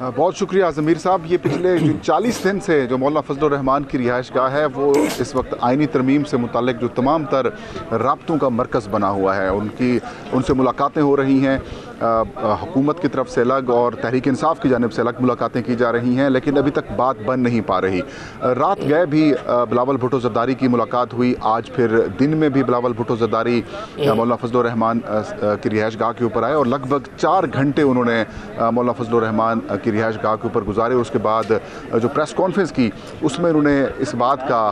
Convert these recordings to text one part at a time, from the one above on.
بہت شکریہ ضمیر صاحب. یہ پچھلے 40 دن سے جو مولانا فضل الرحمان کی رہائش گاہ ہے وہ اس وقت آئینی ترمیم سے متعلق جو تمام تر رابطوں کا مرکز بنا ہوا ہے. ان سے ملاقاتیں ہو رہی ہیں, حکومت کی طرف سے الگ اور تحریک انصاف کی جانب سے الگ ملاقاتیں کی جا رہی ہیں, لیکن ابھی تک بات بن نہیں پا رہی. رات گئے بھی بلاول بھٹو زرداری کی ملاقات ہوئی, آج پھر دن میں بھی بلاول بھٹو زرداری مولانا فضل الرحمان کی رہائش گاہ کے اوپر آئے اور لگ بھگ 4 گھنٹے انہوں نے مولانا فضل الرحمان کی رہائش گاہ کے اوپر گزارے. اس کے بعد جو پریس کانفرنس کی اس میں انہوں نے اس بات کا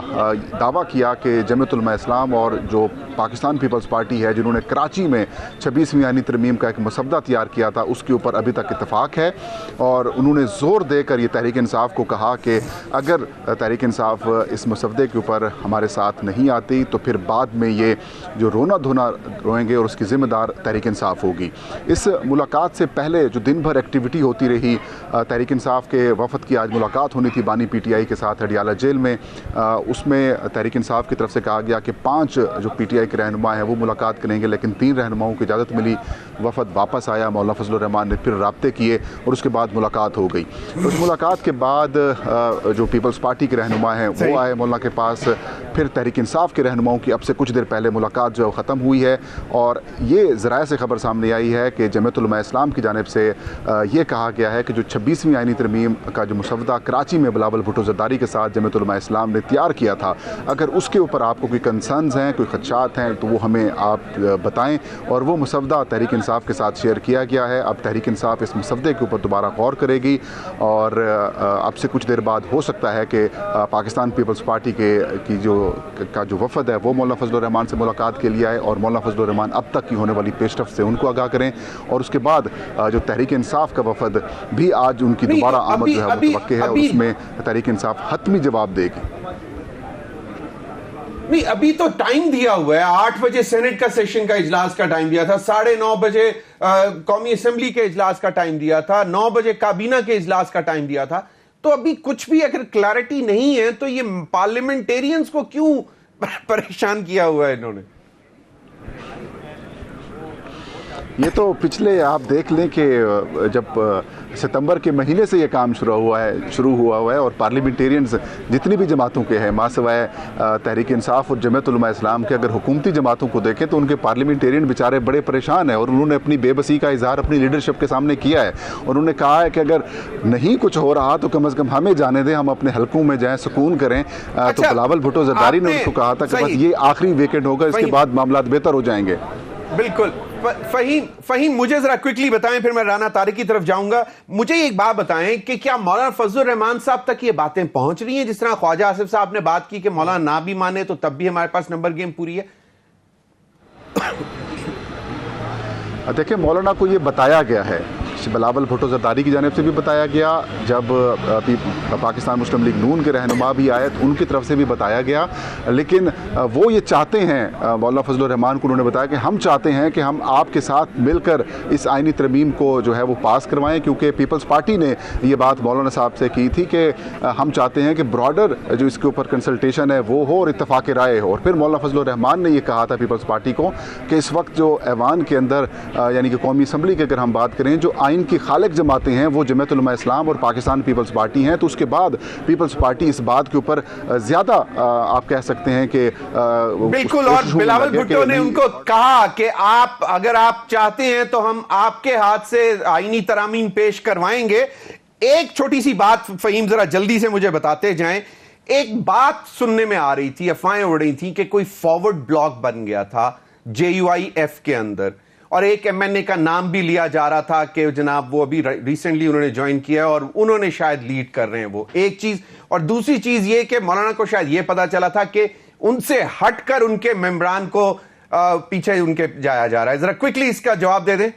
دعویٰ کیا کہ جمعیت علماء اسلام اور جو پاکستان پیپلز پارٹی ہے جنہوں نے کراچی میں 26ویں آئینی ترمیم کا ایک مسودہ تیار کیا تھا اس کے اوپر ابھی تک اتفاق ہے, اور انہوں نے زور دے کر یہ تحریک انصاف کو کہا کہ اگر تحریک انصاف اس مسودے کے اوپر ہمارے ساتھ نہیں آتی تو پھر بعد میں یہ جو رونا دھونا روئیں گے اور اس کی ذمہ دار تحریک انصاف ہوگی. اس ملاقات سے پہلے جو دن بھر ایکٹیویٹی ہوتی رہی, تحریک انصاف کے وفد کی آج ملاقات ہونی تھی بانی پی ٹی آئی کے ساتھ ہڈیالہ جیل میں. اس میں تحریک انصاف کی طرف سے کہا گیا کہ 5 جو پی ٹی آئی کے رہنما ہیں وہ ملاقات کریں گے, لیکن 3 رہنماؤں کی اجازت ملی. وفد واپس آیا, مولانا فضل الرحمان نے پھر رابطے کیے اور اس کے بعد ملاقات ہو گئی. اس ملاقات کے بعد جو پیپلز پارٹی کے رہنما ہیں وہ آئے مولانا کے پاس, پھر تحریک انصاف کے رہنماؤں کی اب سے کچھ دیر پہلے ملاقات جو ختم ہوئی ہے, اور یہ ذرائع سے خبر سامنے آئی ہے کہ جمعیت علماء اسلام کی جانب سے یہ کہا گیا ہے کہ جو 26ویں آئینی ترمیم کا جو مسودہ کراچی میں بلاول بھٹو زرداری کے ساتھ جمعیت علماء اسلام نے تیار کیا تھا, اگر اس کے اوپر آپ کو کوئی کنسرنز ہیں, کوئی خدشات ہیں تو وہ ہمیں آپ بتائیں. اور وہ مسودہ تحریک انصاف کے ساتھ شیئر کیا گیا ہے. اب تحریک انصاف اس مسودے کے اوپر دوبارہ غور کرے گی اور اب سے کچھ دیر بعد ہو سکتا ہے کہ پاکستان پیپلز پارٹی کی جو وفد ہے وہ مولانا فضل الرحمان سے ملاقات کے لیے آئے اور مولانا فضل الرحمان اب تک کی ہونے والی پیش رفت سے ان کو آگاہ کریں, اور اس کے بعد جو تحریک انصاف کا وفد بھی آج ان کی دوبارہ آمد جو ہے وہ متوقع ہے, اور اس میں تحریک انصاف حتمی جواب دے گی. نہیں, ابھی تو ٹائم دیا ہوا ہے, 8 بجے سینٹ کا سیشن کا اجلاس کا ٹائم دیا تھا, 9:30 بجے قومی اسمبلی کے اجلاس کا ٹائم دیا تھا, 9 بجے کابینہ کے اجلاس کا ٹائم دیا تھا. تو ابھی کچھ بھی اگر کلیئرٹی نہیں ہے تو یہ پارلیمنٹیرینز کو کیوں پریشان کیا ہوا ہے انہوں نے؟ یہ تو پچھلے آپ دیکھ لیں کہ جب ستمبر کے مہینے سے یہ کام شروع ہوا ہے اور پارلیمنٹیرینز جتنی بھی جماعتوں کے ہیں ماں سوائے تحریک انصاف اور جمعیت علماء اسلام کے, اگر حکومتی جماعتوں کو دیکھیں تو ان کے پارلیمنٹیرین بیچارے بڑے پریشان ہیں, اور انہوں نے اپنی بے بسی کا اظہار اپنی لیڈرشپ کے سامنے کیا ہے. انہوں نے کہا ہے کہ اگر نہیں کچھ ہو رہا تو کم از کم ہمیں جانے دیں, ہم اپنے حلقوں میں جائیں, سکون کریں. تو بلاول بھٹو زرداری نے ان کو کہا تھا کہ بس یہ آخری ویکینڈ ہوگا, اس کے بعد معاملات بہتر ہو جائیں گے. بالکل. فہیم مجھے ذرا کوئکلی بتائیں, پھر میں رانا طارق کی طرف جاؤں گا. مجھے ایک بات بتائیں کہ کیا مولانا فضل الرحمان صاحب تک یہ باتیں پہنچ رہی ہیں, جس طرح خواجہ آصف صاحب نے بات کی کہ مولانا نہ بھی مانے تو تب بھی ہمارے پاس نمبر گیم پوری ہے؟ دیکھیں, مولانا کو یہ بتایا گیا ہے, بلاول بھٹو زرداری کی جانب سے بھی بتایا گیا, جب پاکستان مسلم لیگ نون کے رہنما بھی آئے تو ان کی طرف سے بھی بتایا گیا, لیکن وہ یہ چاہتے ہیں, مولانا فضل الرحمان کو انہوں نے بتایا کہ ہم چاہتے ہیں کہ ہم آپ کے ساتھ مل کر اس آئینی ترمیم کو جو ہے وہ پاس کروائیں, کیونکہ پیپلز پارٹی نے یہ بات مولانا صاحب سے کی تھی کہ ہم چاہتے ہیں کہ براڈر جو اس کے اوپر کنسلٹیشن ہے وہ ہو اور اتفاق رائے ہو. اور پھر مولانا فضل الرحمان نے یہ کہا تھا پیپلز پارٹی کو کہ اس وقت جو ایوان کے اندر یعنی کہ قومی اسمبلی کی اگر ہم بات کریں, جو آئین کی خالق جماعتیں ہیں وہ جمعیت علماء اسلام اور پاکستان پیپلز پارٹی ہیں, تو اس کے بعد پیپلز پارٹی اس بات کے اوپر زیادہ آپ کہہ سکتے ہیں کہ بالکل. اور بلاول بھٹو نے ان کو کہا کہ اگر آپ چاہتے ہیں تو ہم آپ کے ہاتھ سے آئینی ترامیم پیش کروائیں گے. ایک چھوٹی سی بات فہیم ذرا جلدی سے مجھے بتاتے جائیں. ایک بات سننے میں آ رہی تھی, افواہیں اڑ رہی تھیں کہ کوئی فارورڈ بلاک بن گیا تھا JUIF کے اندر, اور ایک MNA کا نام بھی لیا جا رہا تھا کہ جناب وہ ابھی ریسنٹلی انہوں نے جوائن کیا اور انہوں نے شاید لیڈ کر رہے ہیں وہ. ایک چیز, اور دوسری چیز یہ کہ مولانا کو شاید یہ پتا چلا تھا کہ ان سے ہٹ کر ان کے ممبران کو پیچھے ان کے جایا جا رہا ہے. ذرا کوئکلی اس کا جواب دے دیں.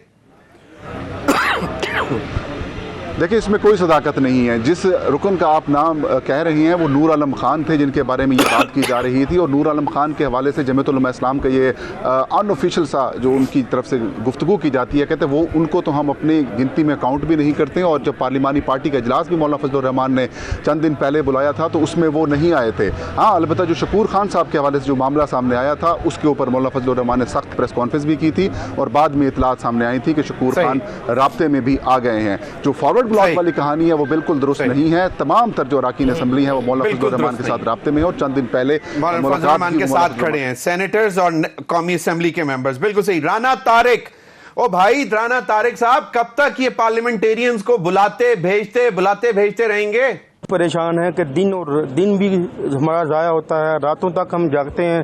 دیکھیں, اس میں کوئی صداقت نہیں ہے. جس رکن کا آپ نام کہہ رہی ہیں وہ نور عالم خان تھے جن کے بارے میں یہ بات کی جا رہی تھی, اور نور عالم خان کے حوالے سے جمعیت علماء اسلام کا یہ ان آفیشل سا جو ان کی طرف سے گفتگو کی جاتی ہے, کہتے ہیں وہ ان کو تو ہم اپنی گنتی میں کاؤنٹ بھی نہیں کرتے. اور جب پارلیمانی پارٹی کا اجلاس بھی مولانا فضل الرحمان نے چند دن پہلے بلایا تھا تو اس میں وہ نہیں آئے تھے. ہاں, البتہ جو شکور خان صاحب کے حوالے سے جو معاملہ سامنے آیا تھا اس کے اوپر مولانا فضل الرحمان نے سخت پریس کانفرنس بھی کی تھی, اور بعد میں اطلاعات سامنے آئی تھی کہ شکور خان رابطے میں بھی آ گئے ہیں. جو فارورڈ بلاک والی کہانی ہے وہ بالکل درست نہیں ہے. تمام تر جو اراکین اسمبلی ہیں وہ مولانا فضل الرحمان کے ساتھ رابطے میں ہیں, اور چند دن پہلے مولانا فضل الرحمان کے ساتھ کھڑے ہیں سینیٹرز اور قومی اسمبلی کے ممبرز. بالکل صحیح. رانا طارق, او بھائی رانا طارق صاحب, کب تک یہ پارلیمنٹیرینز کو بلاتے بھیجتے رہیں گے؟ پریشان ہے کہ دن بھی ہمارا ضائع ہوتا ہے, راتوں تک ہم جاگتے ہیں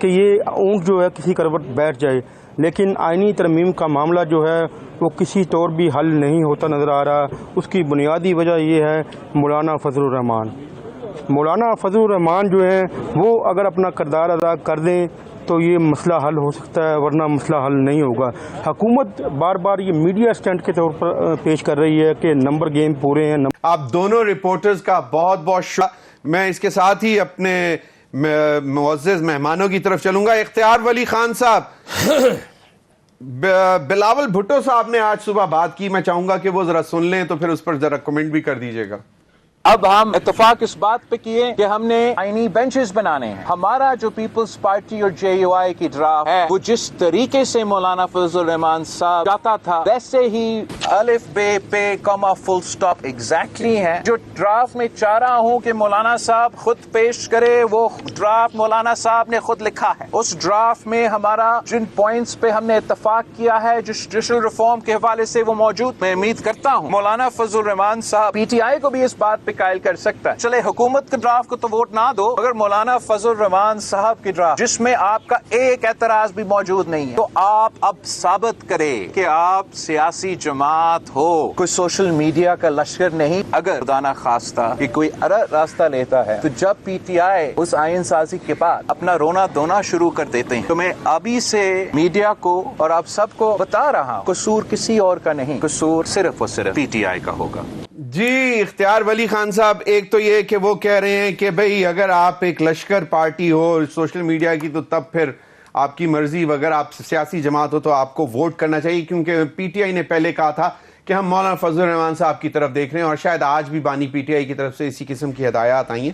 کہ یہ اونٹ جو ہے کسی کروٹ بیٹھ جائے, لیکن آئینی ترمیم کا معاملہ جو ہے وہ کسی طور بھی حل نہیں ہوتا نظر آ رہا. اس کی بنیادی وجہ یہ ہے مولانا فضل الرحمان. مولانا فضل الرحمان جو ہیں وہ اگر اپنا کردار ادا کر دیں تو یہ مسئلہ حل ہو سکتا ہے, ورنہ مسئلہ حل نہیں ہوگا. حکومت بار بار یہ میڈیا اسٹنٹ کے طور پر پیش کر رہی ہے کہ نمبر گیم پورے ہیں. آپ دونوں رپورٹرز کا بہت بہت شکریہ. میں اس کے ساتھ ہی اپنے معزز مہمانوں کی طرف چلوں گا. اختیار ولی خان صاحب, بلاول بھٹو صاحب نے آج صبح بات کی, میں چاہوں گا کہ وہ ذرا سن لیں تو پھر اس پر ذرا کمنٹ بھی کر دیجئے گا. اب ہم اتفاق اس بات پہ کیے کہ ہم نے آئینی بینچز بنانے ہیں. ہمارا جو پیپلز پارٹی اور جے یو آئی کی ڈرافٹ ہے وہ جس طریقے سے مولانا فضل الرحمان صاحب چاہتا تھا ویسے ہی الف بے پے کاما فل سٹاپ ایگزیکٹلی ہے. جو ڈرافٹ میں چاہ رہا ہوں کہ مولانا صاحب خود پیش کرے وہ ڈرافٹ مولانا صاحب نے خود لکھا ہے. اس ڈرافٹ میں ہمارا جن پوائنٹس پہ ہم نے اتفاق کیا ہے جو جوڈیشل ریفارم کے حوالے سے وہ موجود. میں امید کرتا ہوں مولانا فضل الرحمان صاحب پی ٹی آئی کو بھی اس بات پہ قائل کر سکتا ہے. چلے حکومت کے ڈرافٹ کو تو ووٹ نہ دو, مگر مولانا فضل الرحمان صاحب کی ڈرافٹ جس میں آپ کا ایک اعتراض بھی موجود نہیں ہے تو آپ اب ثابت کرے کہ آپ سیاسی جماعت ہو, کوئی سوشل میڈیا کا لشکر نہیں. اگر خدا نہ خواستہ کہ کوئی راستہ لیتا ہے تو جب پی ٹی آئی اس آئین سازی کے بعد اپنا رونا دھونا شروع کر دیتے ہیں تو میں ابھی سے میڈیا کو اور آپ سب کو بتا رہا ہوں قصور کسی اور کا نہیں, قصور صرف اور صرف پی ٹی آئی کا ہوگا. جی اختیار ولی خان صاحب, ایک تو یہ کہ وہ کہہ رہے ہیں کہ بھئی اگر آپ ایک لشکر پارٹی ہو سوشل میڈیا کی تو تب پھر آپ کی مرضی, اگر آپ سیاسی جماعت ہو تو آپ کو ووٹ کرنا چاہیے, کیونکہ پی ٹی آئی نے پہلے کہا تھا کہ ہم مولانا فضل الرحمان صاحب کی طرف دیکھ رہے ہیں, اور شاید آج بھی بانی پی ٹی آئی کی طرف سے اسی قسم کی ہدایات آئی ہیں.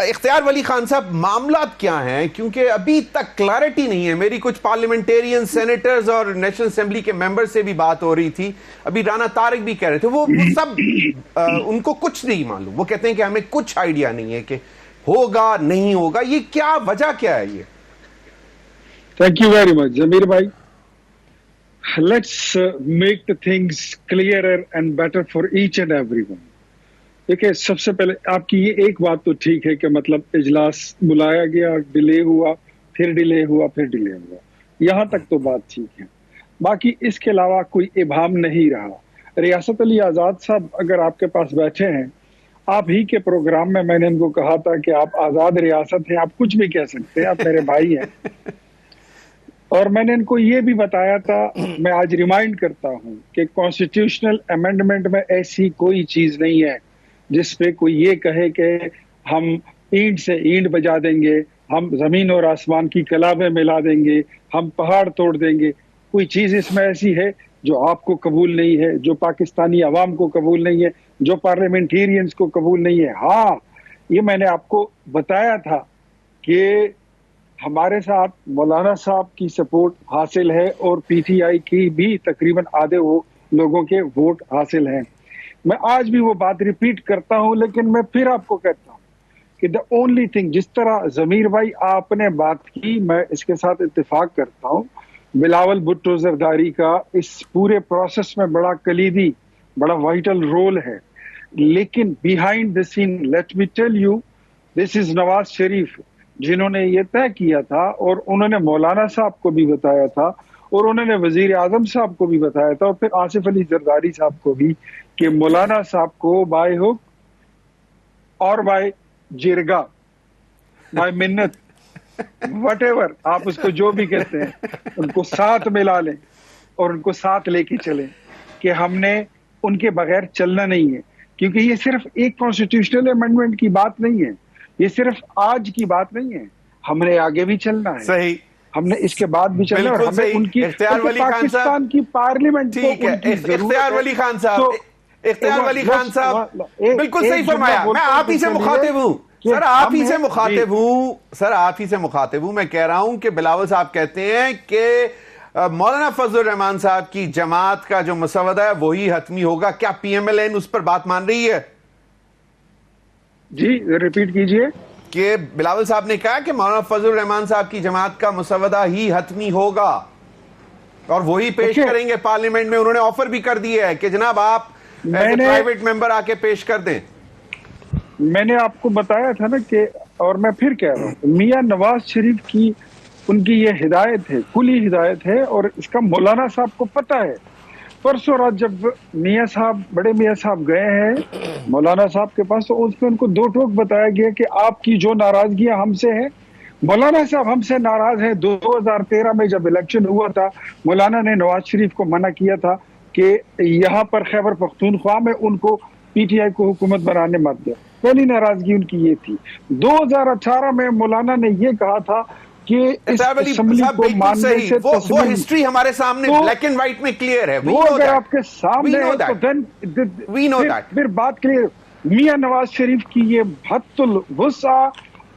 اختیار ولی خان صاحب, معاملات کیا ہیں, کیونکہ ابھی تک کلیئرٹی نہیں ہے. میری کچھ پارلیمنٹیرین سینیٹرز اور نیشنل اسمبلی کے ممبر سے بھی بات ہو رہی تھی, ابھی رانا طارق بھی کہہ رہے تھے, وہ سب ان کو کچھ نہیں معلوم. وہ کہتے ہیں کہ ہمیں کچھ آئیڈیا نہیں ہے کہ ہوگا نہیں ہوگا. یہ کیا وجہ کیا ہے؟ یہ تھینک یو ویری مچ ضمیر بھائی. Let's make the things clearer and better for each and everyone. دیکھیں, سب سے پہلے آپ کی یہ ایک بات تو ٹھیک ہے کہ مطلب اجلاس بلایا گیا, ڈیلے ہوا, پھر ڈیلے ہوا, پھر ڈیلے ہوا, یہاں تک تو بات ٹھیک ہے. باقی اس کے علاوہ کوئی ابہام نہیں رہا. ریاست علی آزاد صاحب اگر آپ کے پاس بیٹھے ہیں, آپ ہی کے پروگرام میں نے ان کو کہا تھا کہ آپ آزاد ریاست ہیں, آپ کچھ بھی کہہ سکتے ہیں, آپ میرے بھائی ہیں. اور میں نے ان کو یہ بھی بتایا تھا, میں آج ریمائنڈ کرتا ہوں کہ کانسٹیٹیوشنل امینڈمنٹ میں ایسی کوئی چیز نہیں ہے جس پہ کوئی یہ کہے کہ ہم اینٹ سے اینٹ بجا دیں گے, ہم زمین اور آسمان کی کلابیں ملا دیں گے, ہم پہاڑ توڑ دیں گے. کوئی چیز اس میں ایسی ہے جو آپ کو قبول نہیں ہے, جو پاکستانی عوام کو قبول نہیں ہے, جو پارلیمنٹیرینز کو قبول نہیں ہے. ہاں, یہ میں نے آپ کو بتایا تھا کہ ہمارے ساتھ مولانا صاحب کی سپورٹ حاصل ہے اور پی ٹی آئی کی بھی تقریباً آدھے لوگوں کے ووٹ حاصل ہیں. میں آج بھی وہ بات ریپیٹ کرتا ہوں, لیکن میں پھر آپ کو کہتا ہوں کہ دا اونلی تھنگ, جس طرح ضمیر بھائی آپ نے بات کی, میں اس کے ساتھ اتفاق کرتا ہوں, بلاول بھٹو زرداری کا اس پورے پروسیس میں بڑا کلیدی, بڑا وائٹل رول ہے. لیکن behind the scene let me tell you, this is Nawaz Sharif جنہوں نے یہ طے کیا تھا, اور انہوں نے مولانا صاحب کو بھی بتایا تھا, اور انہوں نے وزیر اعظم صاحب کو بھی بتایا تھا, اور پھر آصف علی زرداری صاحب کو بھی, کہ مولانا صاحب کو بائی ہک اور بائی جرگا, بائی منت, وٹ ایور آپ اس کو جو بھی کہتے ہیں, ان کو ساتھ ملا لیں اور ان کو ساتھ لے کے چلیں کہ ہم نے ان کے بغیر چلنا نہیں ہے. کیونکہ یہ صرف ایک کانسٹیٹیوشنل امینڈمنٹ کی بات نہیں ہے, یہ صرف آج کی بات نہیں ہے, ہم نے آگے بھی چلنا ہے. صحیح, ہم نے اس کے بعد بھی چلنا ہے, اور ہمیں ان کی پاکستان کی پارلیمنٹ کو ان کی ضرورت ہے. اختیار ولی خان صاحب, اختیار ولی خان صاحب بالکل صحیح فرمایا. میں آپ ہی سے مخاطب ہوں سر, آپ ہی سے مخاطب ہوں سر, آپ ہی سے مخاطب ہوں. میں کہہ رہا ہوں کہ بلاول صاحب کہتے ہیں کہ مولانا فضل الرحمان صاحب کی جماعت کا جو مسودہ ہے وہی حتمی ہوگا، کیا پی ایم ایل این اس پر بات مان رہی ہے؟ جی ریپیٹ کیجئے. کہ بلاول صاحب نے کہا کہ مولانا فضل الرحمان صاحب کی جماعت کا مسودہ ہی حتمی ہوگا اور وہی پیش کریں گے پارلیمنٹ میں. انہوں نے آفر بھی کر دی ہے کہ جناب آپ پرائیویٹ ممبر آ کے پیش کر دیں. میں نے آپ کو بتایا تھا نا کہ، اور میں پھر کہہ رہا ہوں، میاں نواز شریف کی ان کی یہ ہدایت ہے، کھلی ہدایت ہے، اور اس کا مولانا صاحب کو پتہ ہے. پرسوں رات جب میاں صاحب، بڑے میاں صاحب گئے ہیں مولانا صاحب کے پاس، تو اس میں ان کو دو ٹوک بتایا گیا کہ آپ کی جو ناراضگیاں ہم سے ہیں، مولانا صاحب ہم سے ناراض ہیں. 2013 میں جب الیکشن ہوا تھا، مولانا نے نواز شریف کو منع کیا تھا کہ یہاں پر خیبر پختونخوا میں ان کو پی ٹی آئی کو حکومت بنانے مت دیا. پہلی ناراضگی ان کی یہ تھی. 2018 میں مولانا نے یہ کہا تھا کہ اس اسمبلی کو ماننے سے وہ ہسٹری ہمارے سامنے بلیک اینڈ وائٹ میں کلیئر ہے. وہ اگر آپ کے سامنے ہے تو پھر بات کلیئر. میاں نواز شریف کی یہ حد الوسع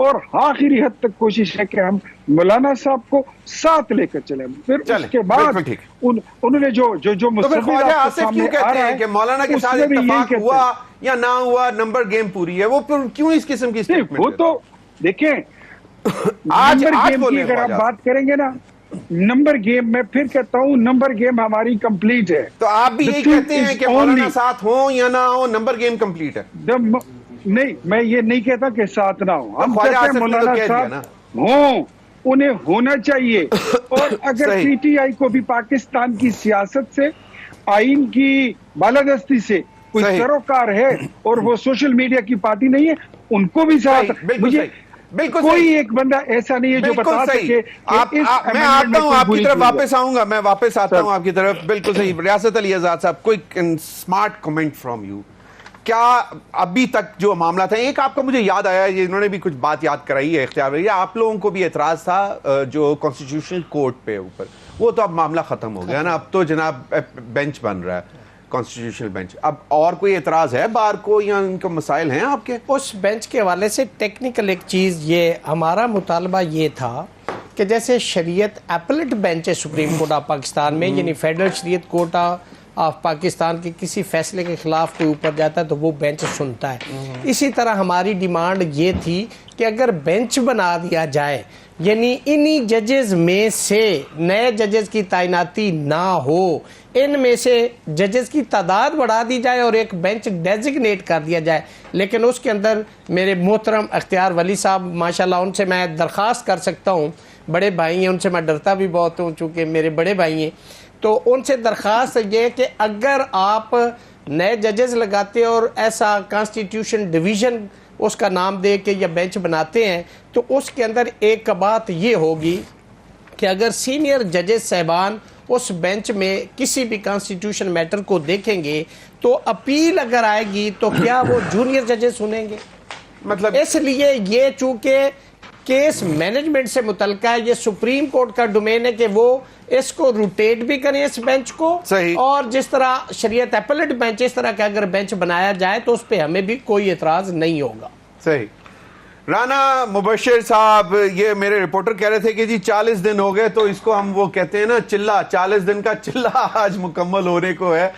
اور آخری حد تک کوشش ہے کہ ہم مولانا صاحب کو ساتھ لے کر چلیں. پھر اس کے بعد انہوں نے جو خواجہ آصف کیوں کہتے ہیں کہ مولانا کے ساتھ اتفاق ہوا یا نہ ہوا، نمبر گیم پوری ہے، وہ کیوں اس قسم کی اسٹیٹمنٹ؟ وہ تو دیکھیں نمبر گیم کی اگر آپ بات کریں گے نا، نمبر گیم میں پھر کہتا ہوں نمبر گیم ہماری کمپلیٹ ہے. تو آپ بھی یہی کہتے ہیں کہ مولانا ساتھ ہوں یا نہ ہو، نمبر گیم کمپلیٹ ہے؟ نہیں، میں یہ نہیں کہتا کہ ساتھ نہ ہو. ہم کہتے ہیں مولانا صاحب ہوں، انہیں ہونا چاہیے. اور اگر پی ٹی آئی کو بھی پاکستان کی سیاست سے، آئین کی بالادستی سے کوئی سروکار ہے اور وہ سوشل میڈیا کی پارٹی نہیں ہے، ان کو بھی ساتھ. مجھے کوئی ایک بندہ ایسا نہیں ہے جو بتا سکے. میں آتا ہوں آپ کی طرف، واپس آؤں گا، میں واپس آتا ہوں آپ کی طرف. بالکل صحیح. ریاست علی آزاد صاحب، کوئی اسمارٹ کمنٹ فرام یو. کیا ابھی تک جو معاملہ تھا، ایک آپ کا مجھے یاد آیا، انہوں نے بھی کچھ بات یاد کرائی ہے اختیار بھائی، آپ لوگوں کو بھی اعتراض تھا جو کانسٹیٹیوشنل کورٹ پہ اوپر، وہ تو اب معاملہ ختم ہو گیا نا، اب تو جناب بینچ بن رہا ہے، کانسٹیٹیوشنل بینچ. اب اور کوئی اعتراض ہے بار کو یا ان کے مسائل ہیں آپ کے؟ اس بینچ کے حوالے سے ٹیکنیکل ایک چیز، یہ ہمارا مطالبہ یہ تھا کہ جیسے شریعت ایپلیٹ بینچ ہے سپریم کورٹ آف پاکستان میں، یعنی فیڈرل شریعت کورٹ آف پاکستان کے کسی فیصلے کے خلاف کوئی اوپر جاتا ہے تو وہ بینچ سنتا ہے. اسی طرح ہماری ڈیمانڈ یہ تھی کہ اگر بینچ بنا دیا جائے، یعنی انہی ججز میں سے نئے ججز کی تعیناتی نہ ہو، ان میں سے ججز کی تعداد بڑھا دی جائے اور ایک بینچ ڈیزگنیٹ کر دیا جائے. لیکن اس کے اندر میرے محترم اختیار ولی صاحب ماشاءاللہ، ان سے میں درخواست کر سکتا ہوں، بڑے بھائی ہیں، ان سے میں ڈرتا بھی بہت ہوں چونکہ میرے بڑے بھائی ہیں، تو ان سے درخواست یہ کہ اگر آپ نئے ججز لگاتے اور ایسا کانسٹیٹیوشن ڈویژن اس کا نام دے کے یا بینچ بناتے ہیں، تو اس کے اندر ایک بات یہ ہوگی کہ اگر سینئر ججز صاحبان اس بینچ میں کسی بھی کانسٹیٹیوشن میٹر کو دیکھیں گے تو اپیل اگر آئے گی تو کیا وہ جونیئر ججز سنیں گے؟ مطلب اس لیے یہ چونکہ کیس مینجمنٹ سے متعلقہ ہے، یہ سپریم کورٹ کا ڈومین ہے کہ وہ اس کو روٹیٹ بھی کریں اس بینچ کو. اور جس طرح شریعت ایپلیٹ بینچ، اس طرح کا اگر بینچ بنایا جائے تو اس پہ ہمیں بھی کوئی اعتراض نہیں ہوگا. صحیح. رانا مبشر صاحب، یہ میرے رپورٹر کہہ رہے تھے کہ جی 40 دن ہو گئے، تو اس کو ہم وہ کہتے ہیں نا چلہ، 40 دن کا چلہ آج مکمل ہونے کو ہے.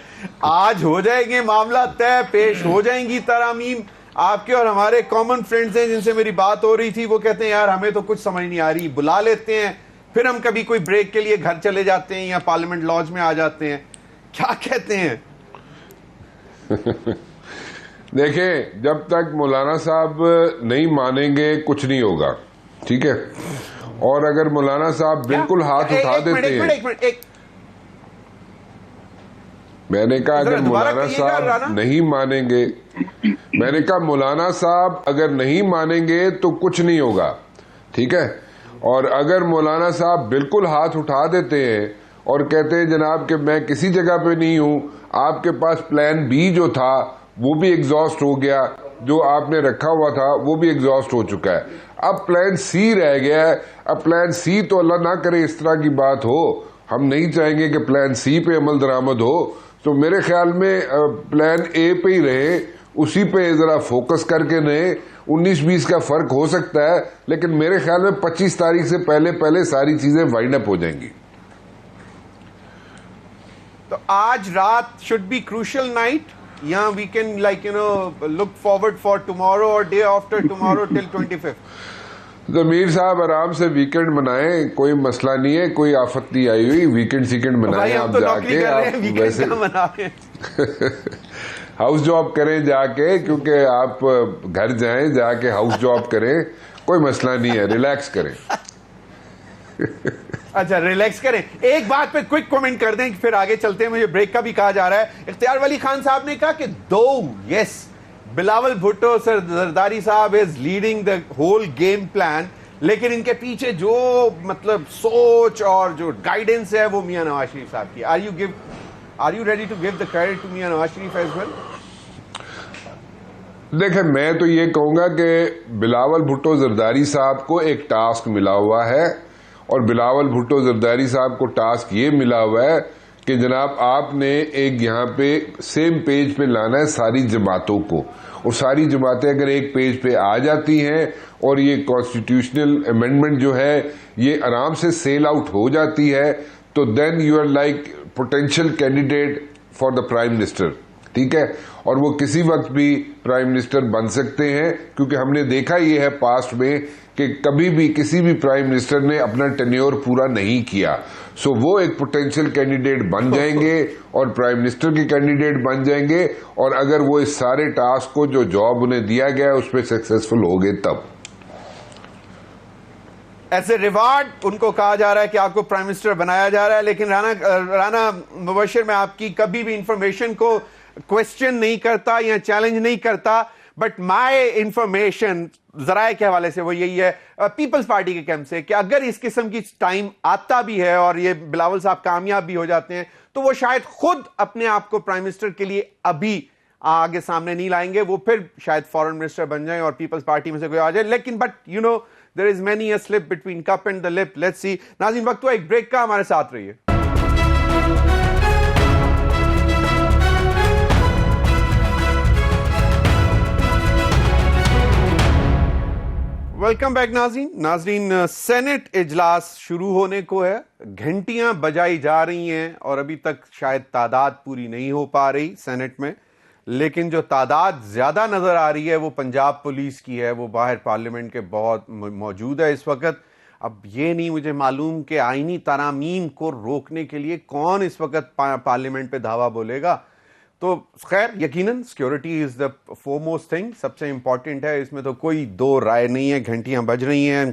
آج ہو جائیں گے معاملہ طے، پیش ہو جائیں گی ترامیم. آپ کے اور ہمارے کامن فرینڈز ہیں جن سے میری بات ہو رہی تھی، وہ کہتے ہیں یار ہمیں تو کچھ سمجھ نہیں آ رہی، بلا لیتے ہیں پھر ہم کبھی کوئی بریک کے لیے گھر چلے جاتے ہیں یا پارلیمنٹ لاج میں آ جاتے ہیں. کیا کہتے ہیں؟ دیکھیں، جب تک مولانا صاحب نہیں مانیں گے کچھ نہیں ہوگا، ٹھیک ہے؟ اور اگر مولانا صاحب بالکل ہاتھ اٹھا دیتے ہیں، میں نے کہا اگر مولانا صاحب نہیں مانیں گے، میں نے کہا مولانا صاحب اگر نہیں مانیں گے تو کچھ نہیں ہوگا، ٹھیک ہے؟ اور اگر مولانا صاحب بالکل ہاتھ اٹھا دیتے ہیں اور کہتے ہیں جناب کہ میں کسی جگہ پہ نہیں ہوں، آپ کے پاس پلان بی جو تھا وہ بھی ایگزاسٹ ہو گیا، جو آپ نے رکھا ہوا تھا وہ بھی ایگزاسٹ ہو چکا ہے، اب پلان سی رہ گیا ہے. اب پلان سی تو اللہ نہ کرے اس طرح کی بات ہو، ہم نہیں چاہیں گے کہ پلان سی پہ عمل درآمد ہو، تو میرے خیال میں پلان اے پہ ہی رہے، اسی پہ ذرا فوکس کر کے رہے. 19-20 کا فرق ہو سکتا ہے، لیکن میرے خیال میں 25 تاریخ سے پہلے ساری چیزیں وائنڈ اپ ہو جائیں گی. آج رات should be crucial night یا we can like look forward for tomorrow or day after tomorrow till 25th. ضمیر صاحب آرام سے ویکنڈ منائیں, کوئی مسئلہ نہیں ہے, کوئی آفت نہیں آئی ہوئی, ویکنڈ سیکنڈ منائیں آپ جا کے, آپ ویسے ہاؤس جاب کریں جا کے, کیونکہ آپ گھر جائیں جا کے ہاؤس جاب کریں, کوئی مسئلہ نہیں ہے, ریلیکس کریں. اچھا ریلیکس کریں. ایک بات پہ کوئک کومنٹ کر دیں پھر آگے چلتے ہیں, مجھے بریک کا بھی کہا جا رہا ہے. اختیار ولی خان صاحب نے کہا کہ یس بلاول بھٹو سر زرداری صاحب is leading the whole game plan, لیکن ان کے پیچھے جو مطلب سوچ اور جو گائیڈنس ہے وہ میاں نواز شریف صاحب کی. Are you ready to give the credit to Mian Nawaz Sharif as well? دیکھیں میں تو یہ کہوں گا کہ بلاول بھٹو زرداری صاحب کو ایک ٹاسک ملا ہوا ہے, اور بلاول بھٹو زرداری صاحب کو ٹاسک یہ ملا ہوا ہے کہ جناب آپ نے ایک یہاں پہ سیم پیج پہ لانا ہے ساری جماعتوں کو, اور ساری جماعتیں اگر ایک پیج پہ آ جاتی ہیں اور یہ کانسٹیٹیوشنل امینڈمنٹ جو ہے یہ آرام سے سیل آؤٹ ہو جاتی ہے, تو then you are like potential candidate for the prime minister. ٹھیک ہے, اور وہ کسی وقت بھی پرائم منسٹر بن سکتے ہیں, کیونکہ ہم نے دیکھا یہ ہے پاسٹ میں کہ کبھی بھی کسی بھی پرائم منسٹر نے اپنا ٹینیور پورا نہیں کیا. سو وہ ایک پوٹینشیل کینڈیڈیٹ بن جائیں گے اور پرائم منسٹر کے کینڈیڈیٹ بن جائیں گے, اور اگر وہ اس سارے ٹاسک کو جو جاب انہیں دیا گیا اس پہ سکسیسفل ہو گئے تب. ایز اے ریوارڈ ان کو کہا جا رہا ہے کہ آپ کو پرائم منسٹر بنایا جا رہا ہے, لیکن رانا مبشر میں آپ کی کبھی بھی انفارمیشن کو کوشچن نہیں کرتا یا چیلنج نہیں کرتا, بٹ مائی انفارمیشن ذرائع کے حوالے سے وہ یہی ہے پیپلز پارٹی کے کیمپ سے کہ اگر اس قسم کی ٹائم آتا بھی ہے اور یہ بلاول صاحب کامیاب بھی ہو جاتے ہیں تو وہ شاید خود اپنے آپ کو پرائم منسٹر کے لیے ابھی آگے سامنے نہیں لائیں گے, وہ پھر شاید فورن منسٹر بن جائیں اور پیپلز پارٹی میں سے کوئی آ جائے. لیکن but there is many a slip between cup and the lip. Let's see. ناظرین وقت ہوا ایک بریک کا, ہمارے ساتھ رہیے. ویلکم بیک ناظرین. سینٹ اجلاس شروع ہونے کو ہے, گھنٹیاں بجائی جا رہی ہیں اور ابھی تک شاید تعداد پوری نہیں ہو پا رہی سینٹ میں, لیکن جو تعداد زیادہ نظر آ رہی ہے وہ پنجاب پولیس کی ہے, وہ باہر پارلیمنٹ کے بہت موجود ہے اس وقت. اب یہ نہیں مجھے معلوم کہ آئینی ترامیم کو روکنے کے لیے کون اس وقت پارلیمنٹ پہ دھاوا بولے گا. تو خیر یقیناً سیکیورٹی از دا فورموسٹ تھنگ, سب سے امپورٹنٹ ہے, اس میں تو کوئی دو رائے نہیں ہے. گھنٹیاں بج رہی ہیں,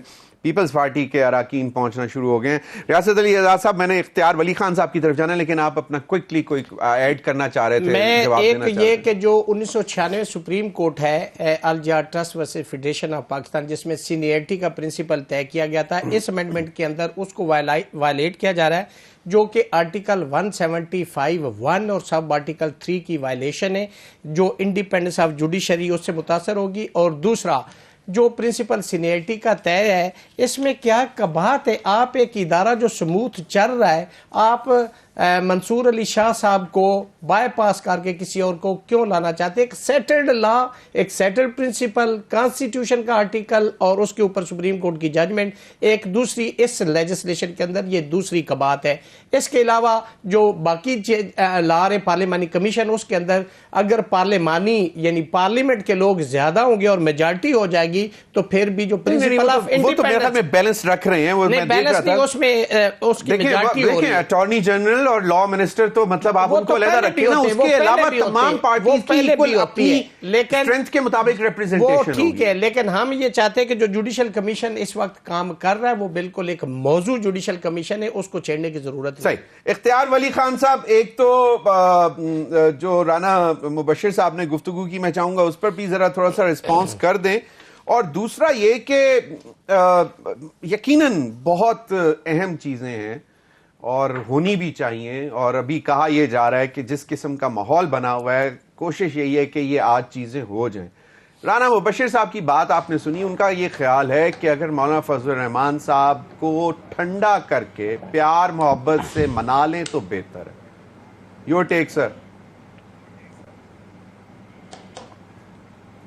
پیپلز پارٹی کے اراکین پہنچنا شروع ہو گئے ہیں. ریاست علی اعجاز صاحب, میں نے اختیار ولی خان صاحب کی طرف جانا ہے, لیکن آپ اپنا کوئکلی کوئی ایڈ کرنا چاہ رہے تھے. میں ایک یہ کہ جو 1996 سپریم کورٹ ہے Al Jehad trust versus federation of Pakistan, جس میں سینئرٹی کا پرنسپل طے کیا گیا تھا, اس امینڈمنٹ کے اندر اس کو وائلیٹ کیا جا رہا ہے, جو کہ آرٹیکل 175(1) اور سب آرٹیکل 3 کی وائلیشن ہے, جو انڈیپینڈنس آف جوڈیشری اس سے متاثر ہوگی. اور دوسرا جو پرنسپل سینئرٹی کا طے ہے, اس میں کیا کباہت ہے, آپ ایک ادارہ جو سموتھ چل رہا ہے, آپ منصور علی شاہ صاحب کو بائی پاس کر کے کسی اور کو کیوں لانا چاہتے؟ ایک سیٹلڈ لا, ایک سیٹلڈ پرنسپل, کانسٹیٹیوشن کا آرٹیکل اور اس کے اوپر سپریم کورٹ کی ججمنٹ, ایک دوسری اس لیجسلیشن کے اندر یہ دوسری کباہت ہے. اس کے علاوہ جو باقی لا رہے پارلیمانی کمیشن, اس کے اندر اگر پارلیمانی یعنی پارلیمنٹ کے لوگ زیادہ ہوں گے اور میجارٹی ہو جائے گی تو پھر بھی جو پرنسپل آف انڈیپینڈنس بیلنس رکھ رہے ہیں, وہ بیلنس نہیں, اس میں اس کی میجارٹی ہو رہی ہے. اٹارنی جنرل اور لا منسٹر تو مطلب آپ ان کو علیحدہ رکھیں نا, اس کے علاوہ تمام پارٹیز کی ایکول اپنی اسٹرینتھ کے مطابق ریپریزنٹیشن ہوگی. وہ ٹھیک ہے, لیکن ہم یہ چاہتے ہیں کہ جو جوڈیشل کمیشن اس وقت کام کر رہا ہے وہ بالکل ایک موضوع جوڈیشل کمیشن ہے, اس کو چھیڑنے کی ضرورت ہے. صحیح. اختیار ولی خان صاحب, ایک تو جو رانا مبشر صاحب نے گفتگو کی, میں چاہوں گا اس پر بھی ذرا تھوڑا سا رسپانس کر دیں, اور دوسرا یہ کہ یقیناً بہت اہم چیزیں ہیں اور ہونی بھی چاہیے, اور ابھی کہا یہ جا رہا ہے کہ جس قسم کا ماحول بنا ہوا ہے کوشش یہی ہے کہ یہ آج چیزیں ہو جائیں. رانا مبشر صاحب کی بات آپ نے سنی, ان کا یہ خیال ہے کہ اگر مولانا فضل الرحمان صاحب کو ٹھنڈا کر کے پیار محبت سے منا لیں تو بہتر ہے. یور ٹیک سر.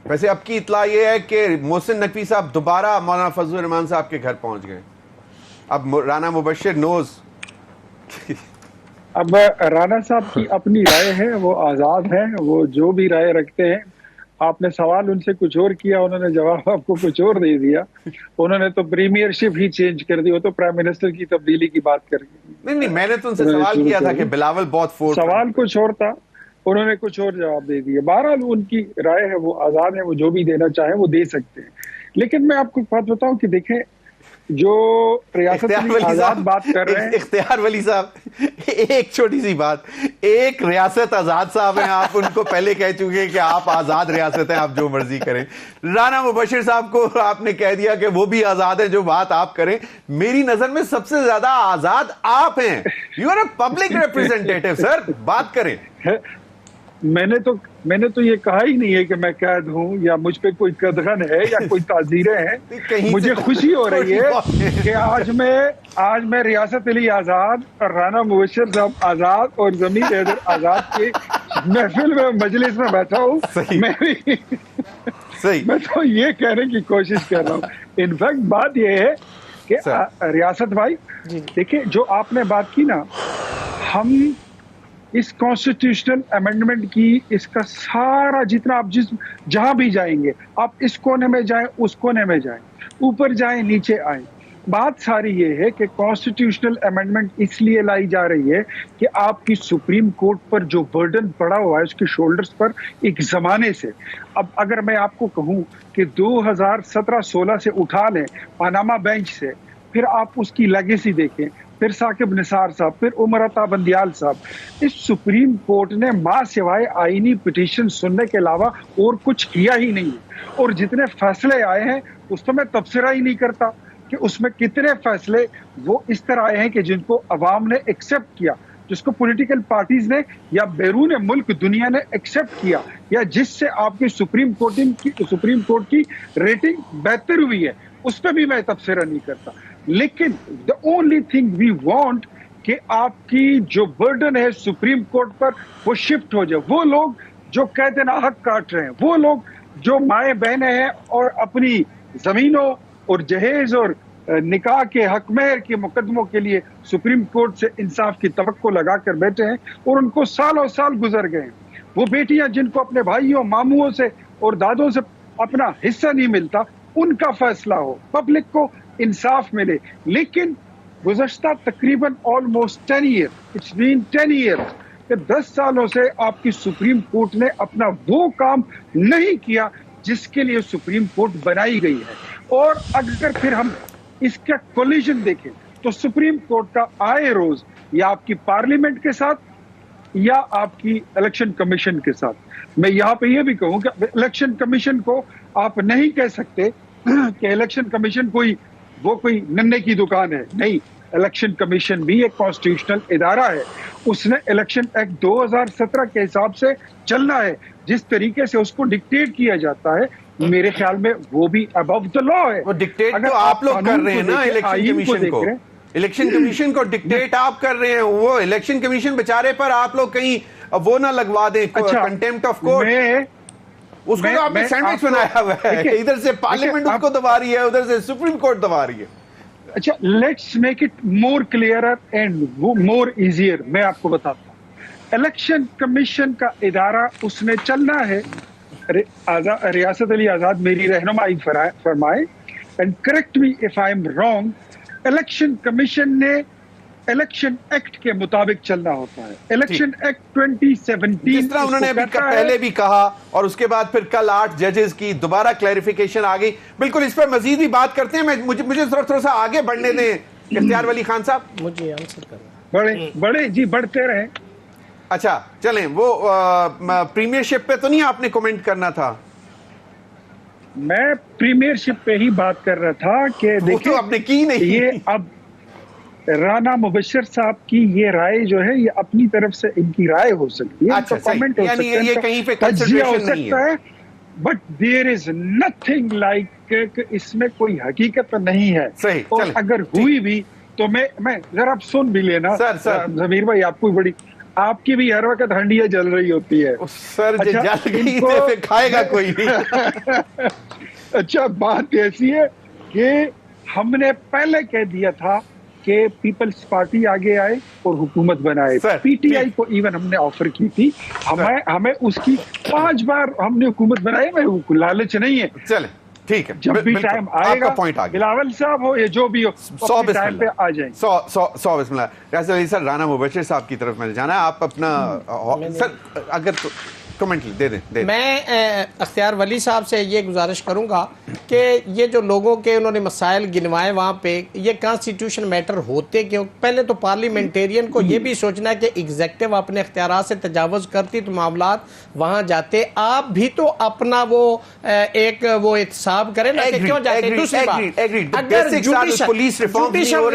ویسے اب کی اطلاع یہ ہے کہ محسن نقوی صاحب دوبارہ مولانا فضل الرحمان صاحب کے گھر پہنچ گئے. اب رانا مبشر نوز. اب رانا صاحب کی اپنی رائے ہے, وہ آزاد ہیں, وہ جو بھی رائے رکھتے ہیں. آپ نے سوال ان سے کچھ اور کیا, انہوں نے جواب آپ کو کچھ اور دے دیا. انہوں نے تو پریمیئر شپ ہی چینج کر دی, وہ تو پرائم منسٹر کی تبدیلی کی بات کر رہی. نہیں, میں نے تو ان سے سوال کیا تھا کہ بلاول بہت سوال کچھ اور تھا, انہوں نے کچھ اور جواب دے دیا. بہرحال ان کی رائے ہے, وہ آزاد ہے, وہ جو بھی دینا چاہیں وہ دے سکتے ہیں. لیکن میں آپ کو بات بتاؤں کہ دیکھیں, جو ریاست آزاد بات کر رہے ہیں, اختیار ولی صاحب, ایک چھوٹی سی بات, ایک ریاست آزاد صاحب ہیں, آپ ان کو پہلے کہہ چکے کہ آپ آزاد ریاست ہیں, آپ جو مرضی کریں. رانا مبشر صاحب کو آپ نے کہہ دیا کہ وہ بھی آزاد ہیں, جو بات آپ کریں. میری نظر میں سب سے زیادہ آزاد آپ ہیں. You are a public representative sir, بات کریں. میں نے تو یہ کہا ہی نہیں ہے کہ میں قید ہوں یا مجھ پہ کوئی قدغن ہے یا کوئی تعزیریں ہیں. مجھے خوشی ہو رہی ہے کہ آج میں ریاست علی آزاد اور رانا مبشر صاحب آزاد اور ضمیر حیدر آزاد کے محفل میں, مجلس میں بیٹھا ہوں. میں تو یہ کہنے کی کوشش کر رہا ہوں. انفیکٹ بات یہ ہے کہ ریاست بھائی دیکھیں, جو آپ نے بات کی نا, ہم اس کانسٹیٹیوشنل امینڈمنٹ کی, اس کا سارا جتنا آپ جہاں بھی جائیں گے, آپ اس کونے میں جائیں, اس کونے میں جائیں, اوپر جائیں, نیچے آئیں, بات ساری یہ ہے کہ کانسٹیٹیوشنل امینڈمنٹ اس لیے لائی جا رہی ہے کہ آپ کی سپریم کورٹ پر جو برڈن پڑا ہوا ہے اس کے شولڈرز پر ایک زمانے سے. اب اگر میں آپ کو کہوں کہ 2017-16 سے اٹھا لیں پاناما بینچ سے, پھر آپ اس کی لیگیسی دیکھیں, پھر ثاقب نثار صاحب, پھر عمر عطا بندیال صاحب, اس سپریم کورٹ نے ماں سوائے آئینی پٹیشن سننے کے علاوہ اور کچھ کیا ہی نہیں. اور جتنے فیصلے آئے ہیں اس تو میں تبصرہ ہی نہیں کرتا کہ اس میں کتنے فیصلے وہ اس طرح آئے ہیں کہ جن کو عوام نے ایکسیپٹ کیا, جس کو پولیٹیکل پارٹیز نے یا بیرون ملک دنیا نے ایکسیپٹ کیا, یا جس سے آپ کی سپریم کورٹ کی ریٹنگ بہتر ہوئی ہے, اس پہ بھی میں تبصرہ نہیں کرتا. لیکن the only thing we want کہ آپ کی جو برڈن ہے سپریم کورٹ پر وہ شفٹ ہو جائے. وہ لوگ جو قید ناحق کاٹ رہے ہیں, وہ لوگ جو مائیں بہنیں ہیں اور اپنی زمینوں اور جہیز اور نکاح کے حق مہر کے مقدموں کے لیے سپریم کورٹ سے انصاف کی توقع لگا کر بیٹھے ہیں اور ان کو سالوں سال گزر گئے ہیں. وہ بیٹیاں جن کو اپنے بھائیوں, ماموں سے اور دادوں سے اپنا حصہ نہیں ملتا, ان کا فیصلہ ہو, پبلک کو انصاف ملے. لیکن گزشتہ تقریباً آلموسٹ 10 ایئرز کہ 10 سالوں سے آپ کی سپریم کورٹ نے اپنا وہ کام نہیں کیا جس کے لیے سپریم کورٹ بنائی گئی ہے. اور اگر پھر ہم اس کا کولیشن دیکھیں تو سپریم کورٹ کا آئے روز یا آپ کی پارلیمنٹ کے ساتھ یا آپ کی الیکشن کمیشن کے ساتھ. میں یہاں پہ یہ بھی کہوں کہ الیکشن کمیشن کو آپ نہیں کہہ سکتے کہ الیکشن کمیشن کوئی ننے کی دکان ہے. نہیں, الیکشن کمیشن بھی ایک کانسٹیٹیوشنل ادارہ ہے. اس نے الیکشن ایکٹ 2017 کے حساب سے چلنا ہے. جس طریقے سے اس کو ڈکٹیٹ کیا جاتا ہے, میرے خیال میں وہ بھی ابو دا لا ہے. وہ ڈکٹیٹ تو آپ لوگ کر رہے ہیں نا الیکشن کمیشن کو ڈکٹیٹ آپ کر رہے ہیں. وہ الیکشن کمیشن بیچارے پر آپ لوگ کہیں وہ نہ لگوا دیں کنٹیمپٹ آف کورٹ. اس کو آپ نے سینڈوچ بنایا ہوا ہے, ادھر سے پارلیمنٹ اس کو دبا رہی ہے, ادھر سے سپریم کورٹ دبا رہی ہے. اچھا, let's make it more clearer and more easier. میں آپ کو بتاتا ہوں, الیکشن کمیشن کا ادارہ اس نے چلنا ہے. ریاست علی آزاد میری رہنمائی فرمائے, and correct me if I am wrong. Election commission نے الیکشن ایکٹ کے مطابق چلنا ہوتا ہے. الیکشن ایکٹ 2017 جس طرح انہوں نے پہلے بھی کہا, اور اس کے بعد پھر کل 8 ججز کی دوبارہ کلیریفیکیشن آ گئی. بالکل اس پر مزید بھی بات کرتے ہیں. مجھے تھوڑا سا آگے بڑھنے دیں اختیار ولی خان صاحب. مجھے آنسر کرنا بڑے جی بڑھتے رہیں. اچھا چلیں, وہ پریمیئر شپ پہ تو نہیں آپ نے کومنٹ کرنا تھا؟ میں پریمیئر شپ پہ ہی بات کر رہا تھا کہ دیکھیں آپ نے کی نہیں. یہ اب رانا مبشر صاحب کی یہ رائے جو ہے یہ اپنی طرف سے ان کی رائے ہو سکتی ہے, کمنٹ ہو سکتا ہے, but there is nothing like کہ اس میں کوئی حقیقت نہیں ہے. اور اگر ہوئی بھی تو میں ذرا آپ سن بھی لینا ضمیر بھائی, آپ کو بڑی, آپ کی بھی ہر وقت ہنڈیاں جل رہی ہوتی ہے. سر کھائے گا کوئی نہیں. اچھا, بات ایسی ہے کہ ہم نے پہلے کہہ دیا تھا کہ پیپلز پارٹی آگے آئے اور حکومت بنائے. پی ٹی آئی کو ایون ہم نے آفر کی تھی, ہمیں اس کی 5 بار ہم نے حکومت بنائی. میں لالچ نہیں ہے. چلیں ٹھیک ہے, جب بھی ٹائم آئے گا بلاول صاحب ہو یا جو بھی ہو 100 ٹائم پہ آ جائیں. 100 بسم اللہ. ریاض علی سر, رانا مبشر صاحب کی طرف میں جانا ہے, آپ اپنا سر اگر کمنٹ دے دیں. میں اختیار ولی صاحب سے یہ گزارش کروں گا کہ یہ جو لوگوں کے انہوں نے مسائل گنوائے وہاں پہ, یہ کانسٹیٹیوشن میٹر ہوتے کیوں؟ پہلے تو پارلیمنٹیرین کو یہ بھی سوچنا ہے کہ ایگزیکٹو اپنے اختیارات سے تجاوز کرتی تو معاملات وہاں جاتے. آپ بھی تو اپنا وہ ایک وہ احتساب کریں نا کہ کیوں جاتے. دوسری بات, اگر جوڈیشل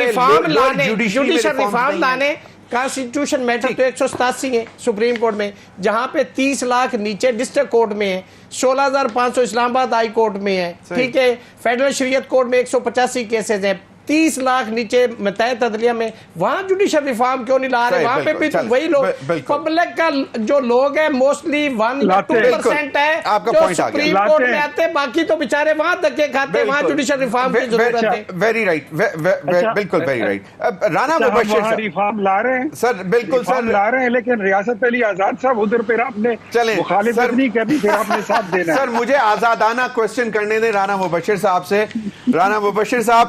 ریفارم لانے, کانسٹیٹیوشن میٹر تو 187 ہے سپریم کورٹ میں, جہاں پہ 30 لاکھ نیچے ڈسٹرکٹ کورٹ میں ہے, 16,500 اسلام آباد ہائی کورٹ میں ہے, ٹھیک ہے, فیڈرل شریعت کورٹ میں 185 کیسز ہیں, 30 لاکھ نیچے متحد عدلیہ میں. وہاں جوڈیشل ریفارم کیوں نہیں لا رہے؟ وہاں پہ بھی تو وہی لوگ, پبلک کا جو لوگ ہیں موسٹلی 1-2% ہے جو سپریم کورٹ میں آتے, باقی تو بیچارے وہاں دھکے کھاتے. وہاں جوڈیشل ریفارم کی ضرورت ہے. ویری رائٹ, بالکل ویری رائٹ. رانا مبشر صاحب ریفارم لا رہے ہیں سر, بالکل سر لا رہے ہیں, لیکن ریاست علی آزاد صاحب ادھر پہ آپ نے مخالفت نہیں کرنی, پھر آپ نے ساتھ دینا. سر مجھے آزادانہ کوشچن کرنے دیں رانا مبشر صاحب سے. رانا مبشر صاحب,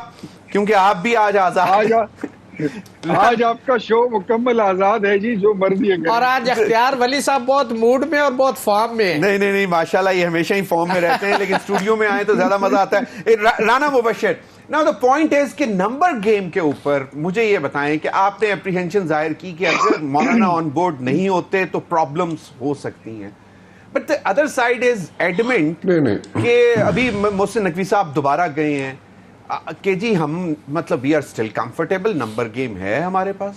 کیونکہ آپ بھی آج آزاد, آج آپ کا شو مکمل آزاد ہے جی, جو مرضی ہے. اور آج اختیار ولی صاحب بہت موڈ میں اور بہت فارم میں. نہیں ماشاءاللہ یہ ہمیشہ ہی فارم میں رہتے ہیں, لیکن اسٹوڈیو میں آئے تو زیادہ مزہ آتا ہے. رانا مبشر, now the point is کہ نمبر گیم کے اوپر مجھے یہ بتائیں کہ آپ نے اپریہنشن ظاہر کی کہ اگر مولانا آن بورڈ نہیں ہوتے تو پرابلمز ہو سکتی ہیں, but the other side is adamant کہ ابھی محسن نقوی صاحب دوبارہ گئے ہیں کہ جی ہم مطلب we are still comfortable, number game ہے ہمارے پاس.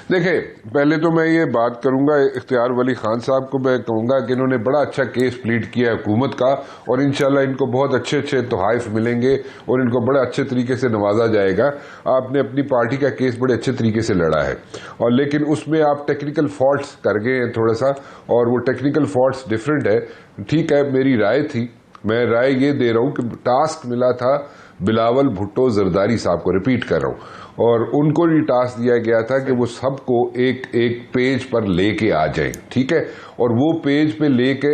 دیکھیں, پہلے تو میں یہ بات کروں گا اختیار ولی خان صاحب کو, میں کہوں گا کہ انہوں نے بڑا اچھا کیس پلیڈ کیا ہے حکومت کا, اور انشاءاللہ ان کو بہت اچھے تحائف ملیں گے اور ان کو بڑے اچھے طریقے سے نوازا جائے گا. آپ نے اپنی پارٹی کا کیس بڑے اچھے طریقے سے لڑا ہے, اور لیکن اس میں آپ ٹیکنیکل فالٹس کر گئے ہیں تھوڑا سا, اور وہ ٹیکنیکل فالٹس ڈیفرنٹ ہے. ٹھیک ہے, میری رائے تھی, میں رائے یہ دے رہا ہوں کہ ٹاسک ملا تھا بلاول بھٹو زرداری صاحب کو, ریپیٹ کر رہا ہوں, اور ان کو یہ ٹاسک دیا گیا تھا کہ وہ سب کو ایک پیج پر لے کے آ جائیں. ٹھیک ہے, اور وہ پیج پہ لے کے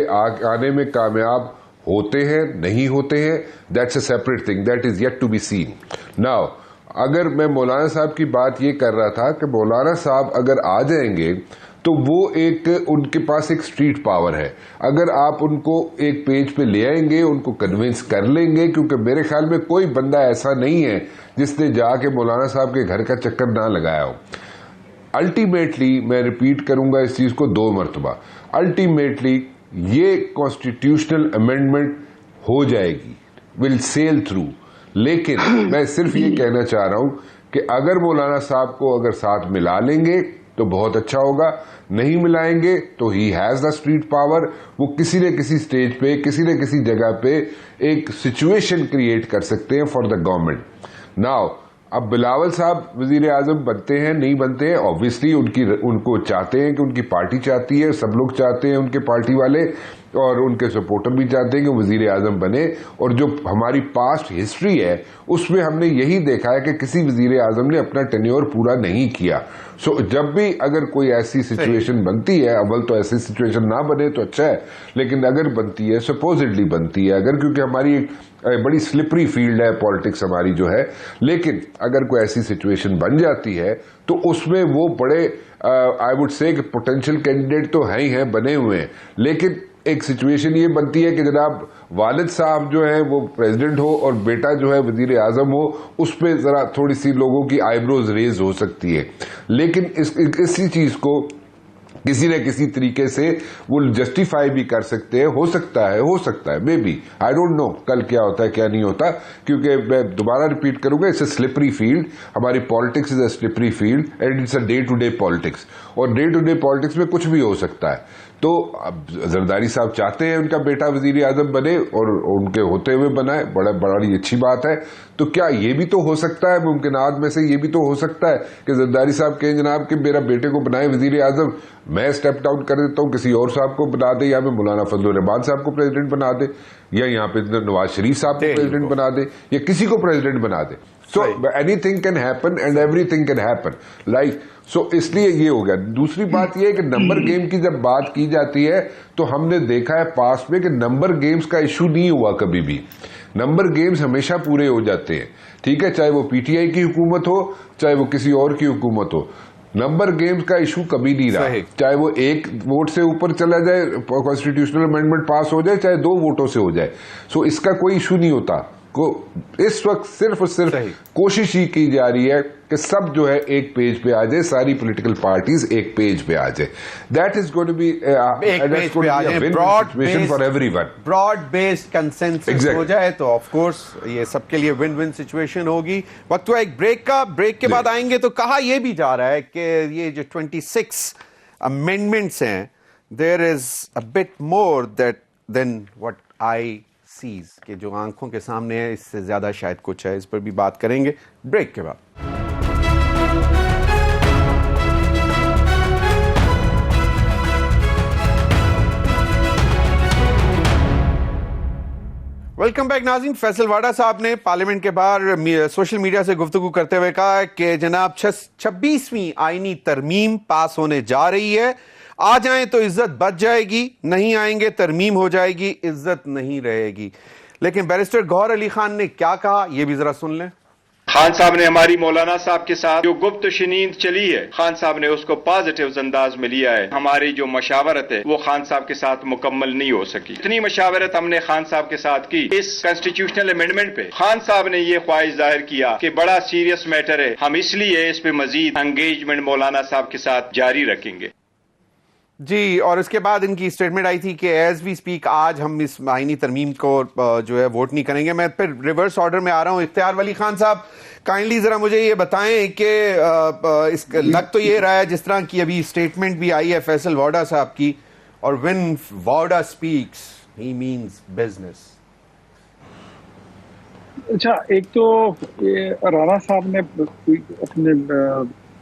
آنے میں کامیاب ہوتے ہیں نہیں ہوتے ہیں, that's a separate thing, that is yet to be seen. Now اگر میں مولانا صاحب کی بات یہ کر رہا تھا کہ مولانا صاحب اگر آ جائیں گے تو وہ ان کے پاس ایک اسٹریٹ پاور ہے. اگر آپ ان کو ایک پیج پہ لے آئیں گے, ان کو کنونس کر لیں گے, کیونکہ میرے خیال میں کوئی بندہ ایسا نہیں ہے جس نے جا کے مولانا صاحب کے گھر کا چکر نہ لگایا ہو. الٹیمیٹلی میں ریپیٹ کروں گا اس چیز کو 2 مرتبہ, الٹیمیٹلی یہ کانسٹیٹیوشنل امینڈمنٹ ہو جائے گی, ول سیل تھرو. لیکن میں صرف یہ کہنا چاہ رہا ہوں کہ اگر مولانا صاحب کو اگر ساتھ ملا لیں گے تو بہت اچھا ہوگا, نہیں ملائیں گے تو he has the street power. وہ کسی نہ کسی سٹیج پہ کسی نہ کسی جگہ پہ ایک سچویشن کریٹ کر سکتے ہیں فار دا گورنمنٹ. ناؤ اب بلاول صاحب وزیر اعظم بنتے ہیں نہیں بنتے ہیں, آبویسلی ان کو چاہتے ہیں کہ ان کی پارٹی چاہتی ہے, سب لوگ چاہتے ہیں, ان کے پارٹی والے اور ان کے سپورٹر بھی چاہتے ہیں کہ وزیر اعظم بنے. اور جو ہماری پاسٹ ہسٹری ہے اس میں ہم نے یہی دیکھا ہے کہ کسی وزیر اعظم نے اپنا ٹینیور پورا نہیں کیا. سو جب بھی اگر کوئی ایسی سچویشن بنتی ہے, اول تو ایسی سچویشن نہ بنے تو اچھا ہے, لیکن اگر بنتی ہے, سپوزڈلی بنتی ہے اگر, کیونکہ ہماری بڑی سلپری فیلڈ ہے پالیٹکس ہماری جو ہے, لیکن اگر کوئی ایسی سچویشن بن جاتی ہے تو اس میں وہ بڑے آئی وڈ سے کہ پوٹینشیل کینڈیڈیٹ تو ہیں ہی ہیں, بنے ہوئے ہیں, لیکن ایک سچویشن یہ بنتی ہے کہ جناب والد صاحب جو ہے وہ پریزیڈنٹ ہو اور بیٹا جو ہے وزیر اعظم ہو, اس پہ ذرا تھوڑی سی لوگوں کی آئی بروز ریز ہو سکتی ہے. لیکن اسی چیز کو کسی نہ کسی طریقے سے وہ جسٹیفائی بھی کر سکتے ہیں, ہو سکتا ہے may be, I don't know کل کیا ہوتا ہے کیا نہیں ہوتا, کیونکہ میں دوبارہ ریپیٹ کروں گا, اٹس اے سلپری فیلڈ, ہماری politics is a slippery field and it's a day to day politics, اور ڈے ٹو ڈے پالیٹکس میں کچھ بھی ہو سکتا ہے. تو اب زرداری صاحب چاہتے ہیں ان کا بیٹا وزیر اعظم بنے اور ان کے ہوتے ہوئے بنائے, بڑی اچھی بات ہے. تو کیا یہ بھی تو ہو سکتا ہے, ممکنات میں سے یہ بھی تو ہو سکتا ہے کہ زرداری صاحب کہیں جناب کہ میرا بیٹے کو بنائے وزیر اعظم, میں اسٹیپ ڈاؤن کر دیتا ہوں, کسی اور صاحب کو بنا دے, یا میں مولانا فضل الرحمان صاحب کو پریزیڈنٹ بنا دے, یا یہاں پہ نواز شریف صاحب کو پریزیڈنٹ بنا دے, یا کسی کو پریزیڈنٹ بنا دے. So anything can happen and everything can happen. Like, so اس لیے یہ ہو گیا. دوسری بات یہ ہے کہ نمبر گیم کی جب بات کی جاتی ہے تو ہم نے دیکھا ہے پاسٹ میں کہ نمبر گیمز کا ایشو نہیں ہوا کبھی بھی. نمبر گیمز ہمیشہ پورے ہو جاتے ہیں, ٹھیک ہے, چاہے وہ پی ٹی آئی کی حکومت ہو چاہے وہ کسی اور کی حکومت ہو. نمبر گیمز کا ایشو کبھی نہیں رہا, چاہے وہ ایک ووٹ سے اوپر چلا جائے, کانسٹیٹیوشنل امینڈمنٹ پاس ہو جائے, چاہے 2 ووٹوں سے ہو جائے. سو اس کا کوئی ایشو نہیں ہوتا. اس وقت صرف اور صرف کوشش ہی کی جا رہی ہے کہ سب جو ہے ایک پیج پہ آ جائے, ساری پولیٹیکل پارٹیز ایک پیج پہ آ جائے. That is going to be for everyone. Broad based consensus ہو جائے تو آف کورس یہ سب کے لیے ون ون سچویشن ہوگی. وقت ہوا ایک بریک کا, بریک کے بعد آئیں گے. تو کہا یہ بھی جا رہا ہے کہ یہ جو 26 امینڈمنٹس ہیں, there is a bit more than what I says, کہ جو آنکھوں کے سامنے ہے اس سے زیادہ شاید کچھ ہے. اس پر بھی بات کریں گے بریک کے بعد. ویلکم بیک ناظرین. فیصل واڈا صاحب نے پارلیمنٹ کے باہر سوشل میڈیا سے گفتگو کرتے ہوئے کہا کہ جناب 26ویں آئینی ترمیم پاس ہونے جا رہی ہے. آ جائیں تو عزت بچ جائے گی, نہیں آئیں گے ترمیم ہو جائے گی, عزت نہیں رہے گی. لیکن بیرسٹر گوہر علی خان نے کیا کہا یہ بھی ذرا سن لیں. خان صاحب نے ہماری مولانا صاحب کے ساتھ جو گفت و شنید چلی ہے, خان صاحب نے اس کو پازیٹیو انداز میں لیا ہے. ہماری جو مشاورت ہے وہ خان صاحب کے ساتھ مکمل نہیں ہو سکی. اتنی مشاورت ہم نے خان صاحب کے ساتھ کی اس کانسٹیٹیوشنل امینڈمنٹ پہ. خان صاحب نے یہ خواہش ظاہر کیا کہ بڑا سیریس میٹر ہے, ہم اس لیے اس پہ مزید انگیجمنٹ مولانا صاحب کے ساتھ جاری رکھیں گے. جی, اور اس کے بعد ان کی اسٹیٹمنٹ آئی تھی کہ ایز وی اسپیک آج ہم اس آئینی ترمیم کو جو ہے ووٹ نہیں کریں گے. میں پھر ریورس آرڈر میں آ رہا ہوں. اختیار ولی خان صاحب, کائنڈلی ذرا مجھے یہ بتائیں کہ اس لگ تو یہ رہا ہے جس طرح کی ابھی اسٹیٹمنٹ بھی آئی ہے فیصل واڈا صاحب کی, اور when Vawda speaks he means business. اچھا, ایک تو رانا صاحب نے اپنے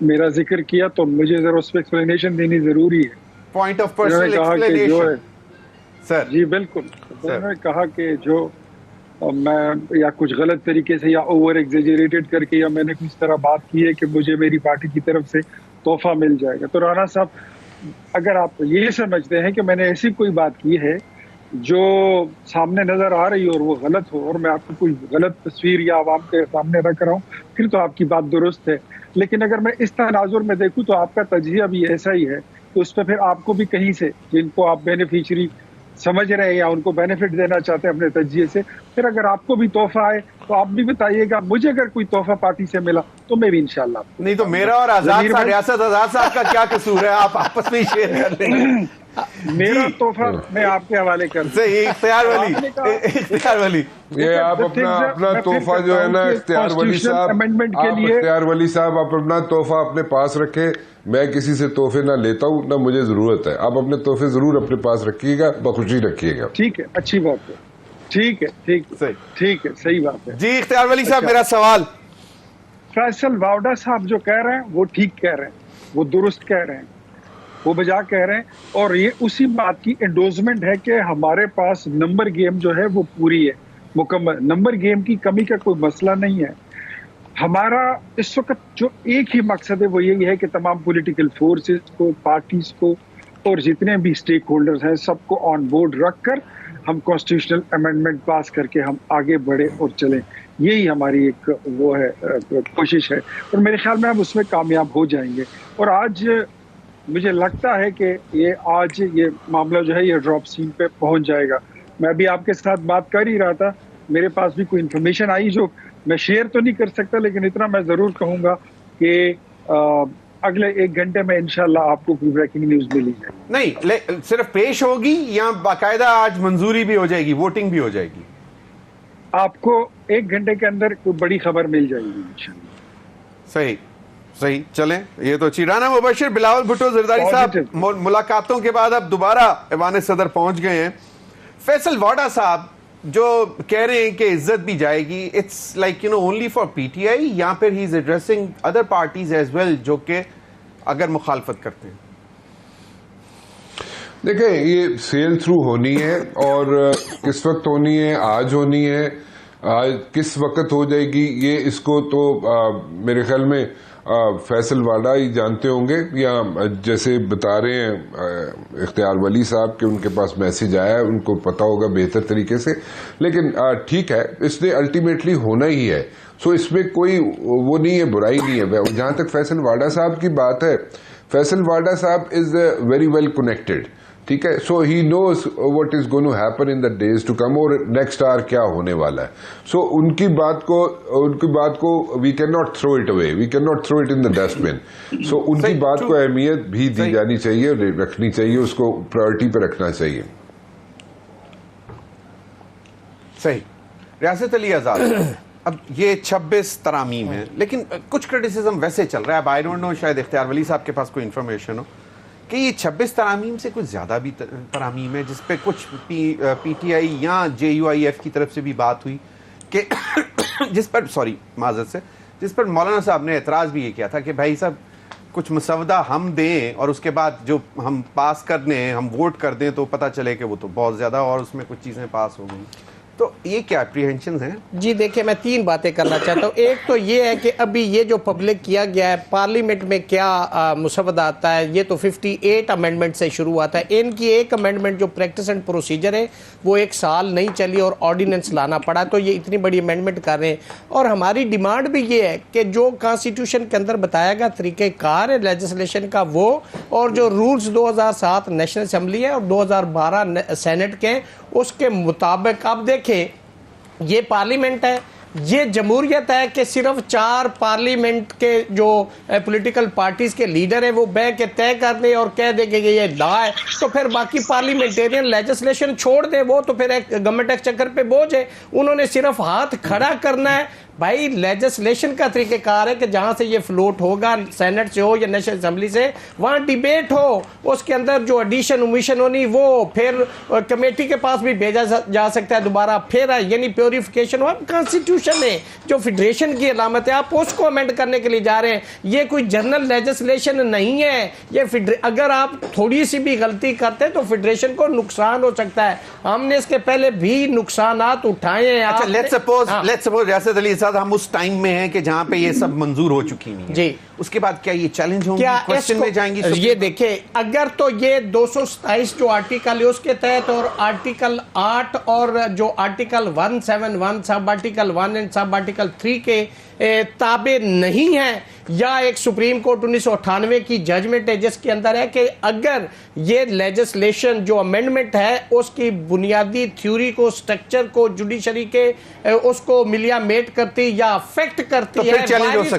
میرا ذکر کیا تو مجھے ذرا اس پہ ایکسپلینیشن دینی ضروری ہے. پوائنٹ آف پرسنل ایکسپلینیشن سر. جی بالکل. انہوں نے کہا کہ جو میں یا کچھ غلط طریقے سے یا اوور ایگزیجریٹڈ کر کے یا میں نے کچھ طرح بات کی ہے کہ مجھے میری پارٹی کی طرف سے تحفہ مل جائے گا. تو رانا صاحب, اگر آپ یہ سمجھتے ہیں کہ میں نے ایسی کوئی بات کی ہے جو سامنے نظر آ رہی ہو اور وہ غلط ہو, اور میں آپ کو کوئی غلط تصویر یا عوام کے سامنے رکھ رہا ہوں, پھر تو آپ کی بات درست ہے. لیکن اگر میں اس تناظر میں دیکھوں تو آپ کا تجزیہ بھی ایسا ہی ہے, تو اس پہ پھر آپ کو بھی کہیں سے جن کو آپ بینیفیشری سمجھ رہے ہیں یا ان کو بینیفٹ دینا چاہتے ہیں اپنے تجزیے سے, پھر اگر آپ کو بھی تحفہ آئے تو آپ بھی بتائیے گا. مجھے اگر کوئی تحفہ پارٹی سے ملا تو میں بھی انشاءاللہ. نہیں تو میرا اور آزاد صاحب, ریاست آزاد صاحب کا کیا قصور ہے, آپ آپس میں شیئر کر لیں گے. میرا تحفہ میں آپ کے حوالے کر دوں. اختیار ولی, یہ آپ اپنا تحفہ جو ہے نا اختیار ولی صاحب, اختیار ولی صاحب آپ اپنا تحفہ اپنے پاس رکھیں. میں کسی سے تحفے نہ لیتا ہوں نہ مجھے ضرورت ہے. آپ اپنے تحفے ضرور اپنے پاس رکھیے گا, بخوشی رکھیے گا. ٹھیک ہے, اچھی بات ہے. ٹھیک ہے, ٹھیک ہے, صحیح بات ہے. جی اختیار ولی صاحب, میرا سوال. فیصل واڈا صاحب جو کہہ رہے ہیں وہ ٹھیک کہہ رہے ہیں, وہ درست کہہ رہے ہیں, وہ بجا کہہ رہے ہیں. اور یہ اسی بات کی انڈوزمنٹ ہے کہ ہمارے پاس نمبر گیم جو ہے وہ پوری ہے, مکمل. نمبر گیم کی کمی کا کوئی مسئلہ نہیں ہے. ہمارا اس وقت جو ایک ہی مقصد ہے وہ یہی ہے کہ تمام پولیٹیکل فورسز کو, پارٹیز کو اور جتنے بھی اسٹیک ہولڈرز ہیں سب کو آن بورڈ رکھ کر ہم کانسٹیٹیوشنل امینڈمنٹ پاس کر کے ہم آگے بڑھیں اور چلیں. یہی ہماری ایک وہ ہے کوشش ہے, اور میرے خیال میں ہم اس میں کامیاب ہو جائیں گے. اور آج مجھے لگتا ہے کہ آج یہ معاملہ جو ہے یہ ڈراپ سین پہ پہنچ جائے گا. میں بھی آپ کے ساتھ بات کر ہی رہا تھا, میرے پاس بھی کوئی انفارمیشن آئی جو میں شیئر تو نہیں کر سکتا, لیکن اتنا میں ضرور کہوں گا کہ اگلے 1 گھنٹے میں انشاءاللہ آپ کو کوئی بریکنگ نیوز ملی جائے گی. نہیں صرف پیش ہوگی یا باقاعدہ آج منظوری بھی ہو جائے گی, ووٹنگ بھی ہو جائے گی؟ آپ کو 1 گھنٹے کے اندر کوئی بڑی خبر مل جائے گی انشاءاللہ. صحیح, چلیں یہ تو اچھی. رانا مبشر, بلاول بھٹو زرداری صاحب, ملاقاتوں کے بعد اب دوبارہ ایوان صدر پہنچ گئے ہیں. فیصل واڈا صاحب جو کہہ رہے ہیں کہ عزت بھی جائے گی, it's like only for P T I, یا پھر he is addressing other parties as well جو کہ اگر مخالفت کرتے ہیں؟ دیکھیں, یہ سیل تھرو ہونی ہے اور کس وقت ہونی ہے, آج ہونی ہے. کس وقت ہو جائے گی یہ اس کو تو میرے خیال میں فیصل واڈا ہی جانتے ہوں گے، یا جیسے بتا رہے ہیں اختیار ولی صاحب کہ ان کے پاس میسج آیا ہے، ان کو پتا ہوگا بہتر طریقے سے. لیکن ٹھیک ہے، اس نے الٹیمیٹلی ہونا ہی ہے، سو اس میں کوئی وہ نہیں ہے، برائی نہیں ہے. جہاں تک فیصل واڈا صاحب کی بات ہے، فیصل واڈا صاحب از ویری ویل کنیکٹڈ، ٹھیک ہے. So he knows what is going to happen in the days to come, اور نیکسٹ آر کیا ہونے والا ہے. سو ان کی بات کو we can not throw it away, we can not throw it in the dustbin. So ان کی بات کو اہمیت بھی دی جانی چاہیے، رکھنی چاہیے، اس کو پرائرٹی پہ رکھنا چاہیے. صحیح. ریاست علی آزاد، اب یہ 26 ترامیم ہیں، لیکن کچھ کرٹیسزم ویسے چل رہا ہے. اب آئی ڈونٹ نو، شاید اختیار ولی صاحب کے پاس کوئی انفارمیشن ہو کہ یہ 26 ترامیم سے کچھ زیادہ بھی ترامیم ہے، جس پہ کچھ پی ٹی آئی یا جے یو آئی ایف کی طرف سے بھی بات ہوئی کہ جس پر مولانا صاحب نے اعتراض بھی یہ کیا تھا کہ بھائی صاحب کچھ مسودہ ہم دیں اور اس کے بعد جو ہم پاس کر دیں، ہم ووٹ کر دیں تو پتہ چلے کہ وہ تو بہت زیادہ اور اس میں کچھ چیزیں پاس ہو گئی. تو یہ کیا اپریہنشنز ہیں؟ جی دیکھیں، میں 3 باتیں کرنا چاہتا ہوں. ایک تو یہ ہے کہ ابھی یہ جو پبلک کیا گیا ہے پارلیمنٹ میں کیا مسودہ آتا ہے، یہ تو 58 امینڈمنٹ سے شروع آتا ہے. ان کی ایک امینڈمنٹ جو پریکٹس اینڈ پروسیجر ہے وہ 1 سال نہیں چلی اور آرڈیننس لانا پڑا، تو یہ اتنی بڑی امینڈمنٹ کر رہے ہیں. اور ہماری ڈیمانڈ بھی یہ ہے کہ جو کانسٹیٹیوشن کے اندر بتایا گیا طریقہ کار ہے لیجسلیشن کا، وہ اور جو رولز 2007 نیشنل اسمبلی ہے اور 2012 سینٹ کے، اس کے مطابق. اب دیکھیں، یہ پارلیمنٹ ہے، یہ جمہوریت ہے کہ صرف 4 پارلیمنٹ کے جو پولیٹیکل پارٹیز کے لیڈر ہیں وہ بیٹھ کے طے کر دیں اور کہہ دیں کہ یہ لا ہے، تو پھر باقی پارلیمنٹیرین لیجسلیشن چھوڑ دیں، وہ تو پھر ایک گورنمنٹ ایکسچیکر پہ بوجھ ہے. انہوں نے صرف ہاتھ کھڑا کرنا ہے. بھائی لیجسلیشن کا طریقہ کار ہے کہ جہاں سے یہ فلوٹ ہوگا، سینٹ سے ہو یا نیشنل اسمبلی سے، وہاں ڈیبیٹ ہو، اس کے اندر جو ایڈیشن اومیشن ہونی وہ پھر کمیٹی کے پاس بھی بھیجا جا سکتا ہے دوبارہ، پھر یعنی پیوریفیکیشن ہو. کانسٹیٹیوشن ہے جو فیڈریشن کی علامت ہے، آپ اس کو امینڈ کرنے کے لیے جا رہے ہیں. یہ کوئی جنرل لیجسلیشن نہیں ہے. یہ اگر آپ تھوڑی سی بھی غلطی کرتے تو فیڈریشن کو نقصان ہو سکتا ہے. ہم نے اس کے پہلے بھی نقصانات اٹھائے ہیں. اچھا، لیٹس سپوز ریاست علی صاحب ہم اس ٹائم میں ہیں کہ جہاں پہ یہ سب منظور ہو چکی ہیں، جی، اس کے بعد کیا یہ چیلنج ہوں گی، کوسچن میں جائیں گی؟ یہ دیکھیں، اگر تو یہ 227 جو آرٹیکل ہے اس کے تحت اور آرٹیکل 8 اور جو آرٹیکل 171 سب آرٹیکل 1 اور سب آرٹیکل 3 کے تابع نہیں ہیں، یا ایک سپریم کورٹ 1998 کی ججمنٹ ہے جس کے اندر ہے کہ اگر یہ لیجسلیشن جو امینڈمنٹ ہے اس کی بنیادی تھیوری کو، سٹرکچر کو، جوڈیشری کے اس کو ملیا میٹ کرتی یا افیکٹ کرتی ہے، اس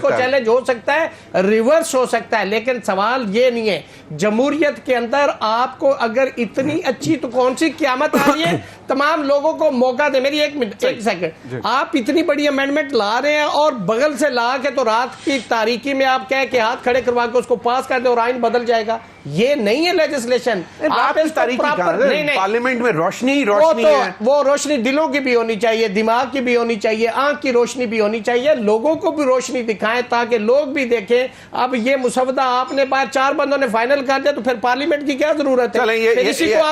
کو چیلنج ہو سکتا ہے، ریورس ہو سکتا ہے. لیکن سوال یہ نہیں ہے. جمہوریت کے اندر آپ کو اگر اتنی اچھی تو کون سی قیامت آ رہی ہے؟ تمام لوگوں کو موقع دے. میری ایک سیکنڈ، آپ اتنی بڑی امینڈمنٹ لا رہے ہیں اور بغل سے لا کے تو رات کی تاریکی میں آپ کہہ کہ ہاتھ کھڑے کروا کے اس کو پاس کر دیں اور آئین بدل جائے گا. یہ نہیں ہے لیجسلیشن. آپ اس پارلیمنٹ میں روشنی ہے، وہ روشنی دلوں کی بھی ہونی چاہیے، دماغ کی بھی ہونی چاہیے، آنکھ کی روشنی بھی ہونی چاہیے. لوگوں کو بھی روشنی دکھائیں تاکہ لوگ بھی دیکھیں. اب یہ مسودہ آپ نے 4 بندوں نے فائنل کر دیا تو پھر پارلیمنٹ کی کیا ضرورت ہے؟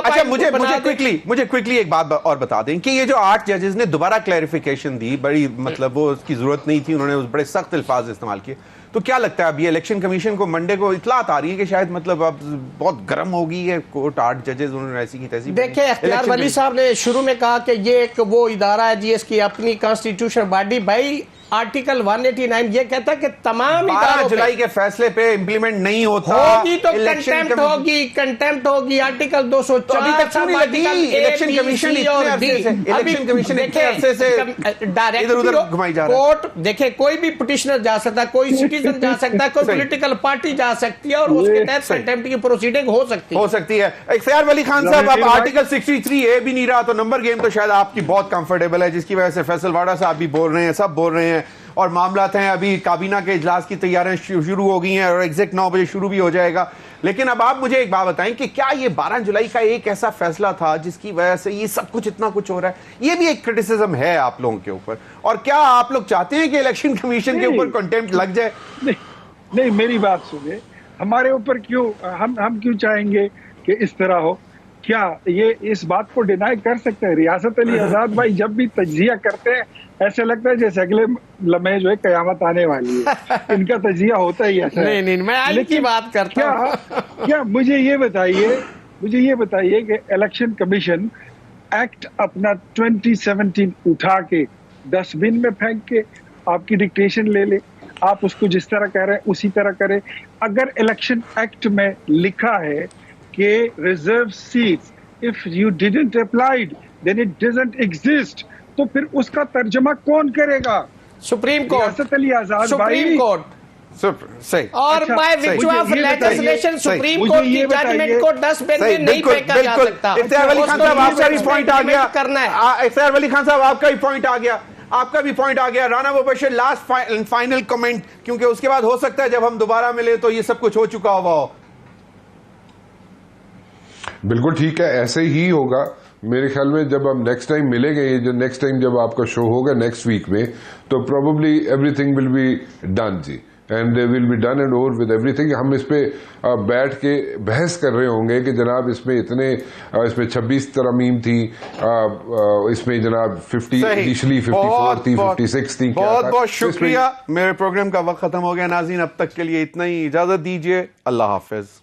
اچھا، مجھے کوئکلی ایک بات اور بتا دیں کہ یہ جو 8 ججز نے دوبارہ کلیریفیکیشن دی، بڑی مطلب وہ اس کی ضرورت نہیں تھی، انہوں نے بڑے سخت الفاظ استعمال کیے. تو کیا لگتا ہے اب یہ الیکشن کمیشن کو منڈے کو اطلاعات آ رہی ہے کہ شاید مطلب اب بہت گرم ہوگی ہے کورٹ، 8 ججز انہوں نے ایسی کی تیسی؟ دیکھیں، اختیار ولی صاحب نے شروع میں کہا کہ یہ ایک وہ ادارہ ہے جی اس کی اپنی کانسٹیٹیوشن باڈی. بھائی آرٹیکل 189 یہ کہتا ہے کہ تمام 12 جولائی کے فیصلے پہ امپلیمنٹ نہیں ہوتا ہوگی تو کنٹیمپٹ ہوگی. آرٹیکل 204 الیکشن کمیشن اتنے عرصے سے ادھر ادھر گھمائی جا رہا ہے. کورٹ دیکھیں، کوئی بھی پٹیشنر جا سکتا ہے، کوئی سٹیزن جا سکتا ہے، کوئی پولیٹیکل پارٹی جا سکتی ہے اور اس کے تحت کنٹیمپٹ کی پروسیڈنگ ہو سکتی ہے. اختیار ولی خان صاحب، اب آرٹیکل 63A بھی نہیں رہا تو نمبر گیم تو شاید آپ کی بہت کمفرٹیبل ہے، جس کی وجہ سے فیصل واڈا صاحب بھی بول رہے ہیں، سب بول رہے ہیں اور معاملات ہیں. ابھی کابینہ کے اجلاس کی تیاریاں شروع ہو گئی ہیں اور ایگزیکٹ 9 بجے شروع بھی ہو جائے گا. لیکن اب آپ مجھے ایک بات بتائیں کہ کیا یہ 12 جولائی کا ایک ایسا فیصلہ تھا جس کی وجہ سے یہ سب کچھ اتنا کچھ ہو رہا ہے؟ یہ بھی ایک کرٹیسزم ہے آپ لوگوں کے اوپر. اور کیا آپ لوگ چاہتے ہیں کہ الیکشن کمیشن کے اوپر کنٹیمپٹ لگ جائے؟ نہیں، میری بات سنیں. ہمارے اوپر کیوں، ہم کیوں چاہیں گے کہ اس طرح ہو؟ کیا یہ اس بات کو ڈینائی کر سکتے ہیں؟ ریاست علی آزاد بھائی جب بھی تجزیہ کرتے ہیں ایسے لگتا ہے جیسے اگلے لمحے جو ہے قیامت آنے والی ہے. ان کا تجزیہ ہوتا ہی ایسا ہے. نہیں میں آئین کی بات کرتا ہوں. کیا مجھے یہ بتائیے کہ الیکشن کمیشن ایکٹ اپنا 2017 اٹھا کے ڈسٹ بن میں پھینک کے آپ کی ڈکٹیشن لے لے, آپ اس کو جس طرح کہہ رہے ہیں اسی طرح کرے. اگر الیکشن ایکٹ میں لکھا ہے کہ reserve seats if you didn't applied then it doesn't exist, تو پھر اس کا ترجمہ کون کرے گا؟ سپریم کورٹ, ریاست علی آزاد سپریم کورٹ. صحیح. اور by which of legislation supreme court کی ججمنٹ کو 10 بن میں نہیں پھینکا جا سکتا. اختیار ولی خان صاحب آپ کا بھی پوائنٹ آ گیا. اختیار ولی خان صاحب آپ کا بھی پوائنٹ آ گیا, آپ کا بھی پوائنٹ آ گیا. رانا مبشر لاسٹ فائنل کمنٹ, کیونکہ اس کے بعد ہو سکتا ہے جب ہم دوبارہ ملے تو یہ سب کچھ ہو چکا ہوا ہو. بالکل ٹھیک ہے, ایسے ہی ہوگا میرے خیال میں. جب ہم نیکسٹ ٹائم ملیں گے, جو نیکسٹ ٹائم جب آپ کا شو ہوگا نیکسٹ ویک میں, تو probably every thing will be done جی, and will be done and over with every thing. ہم اس پہ بیٹھ کے بحث کر رہے ہوں گے کہ جناب اس میں اس میں 26 ترامیم تھی, اس میں جناب 50 انیشلی 54 تھی, 56 تھی. بہت بہت شکریہ. میرے پروگرام کا وقت ختم ہو گیا ناظرین, اب تک کے لیے اتنا ہی. اجازت دیجیے, اللہ حافظ.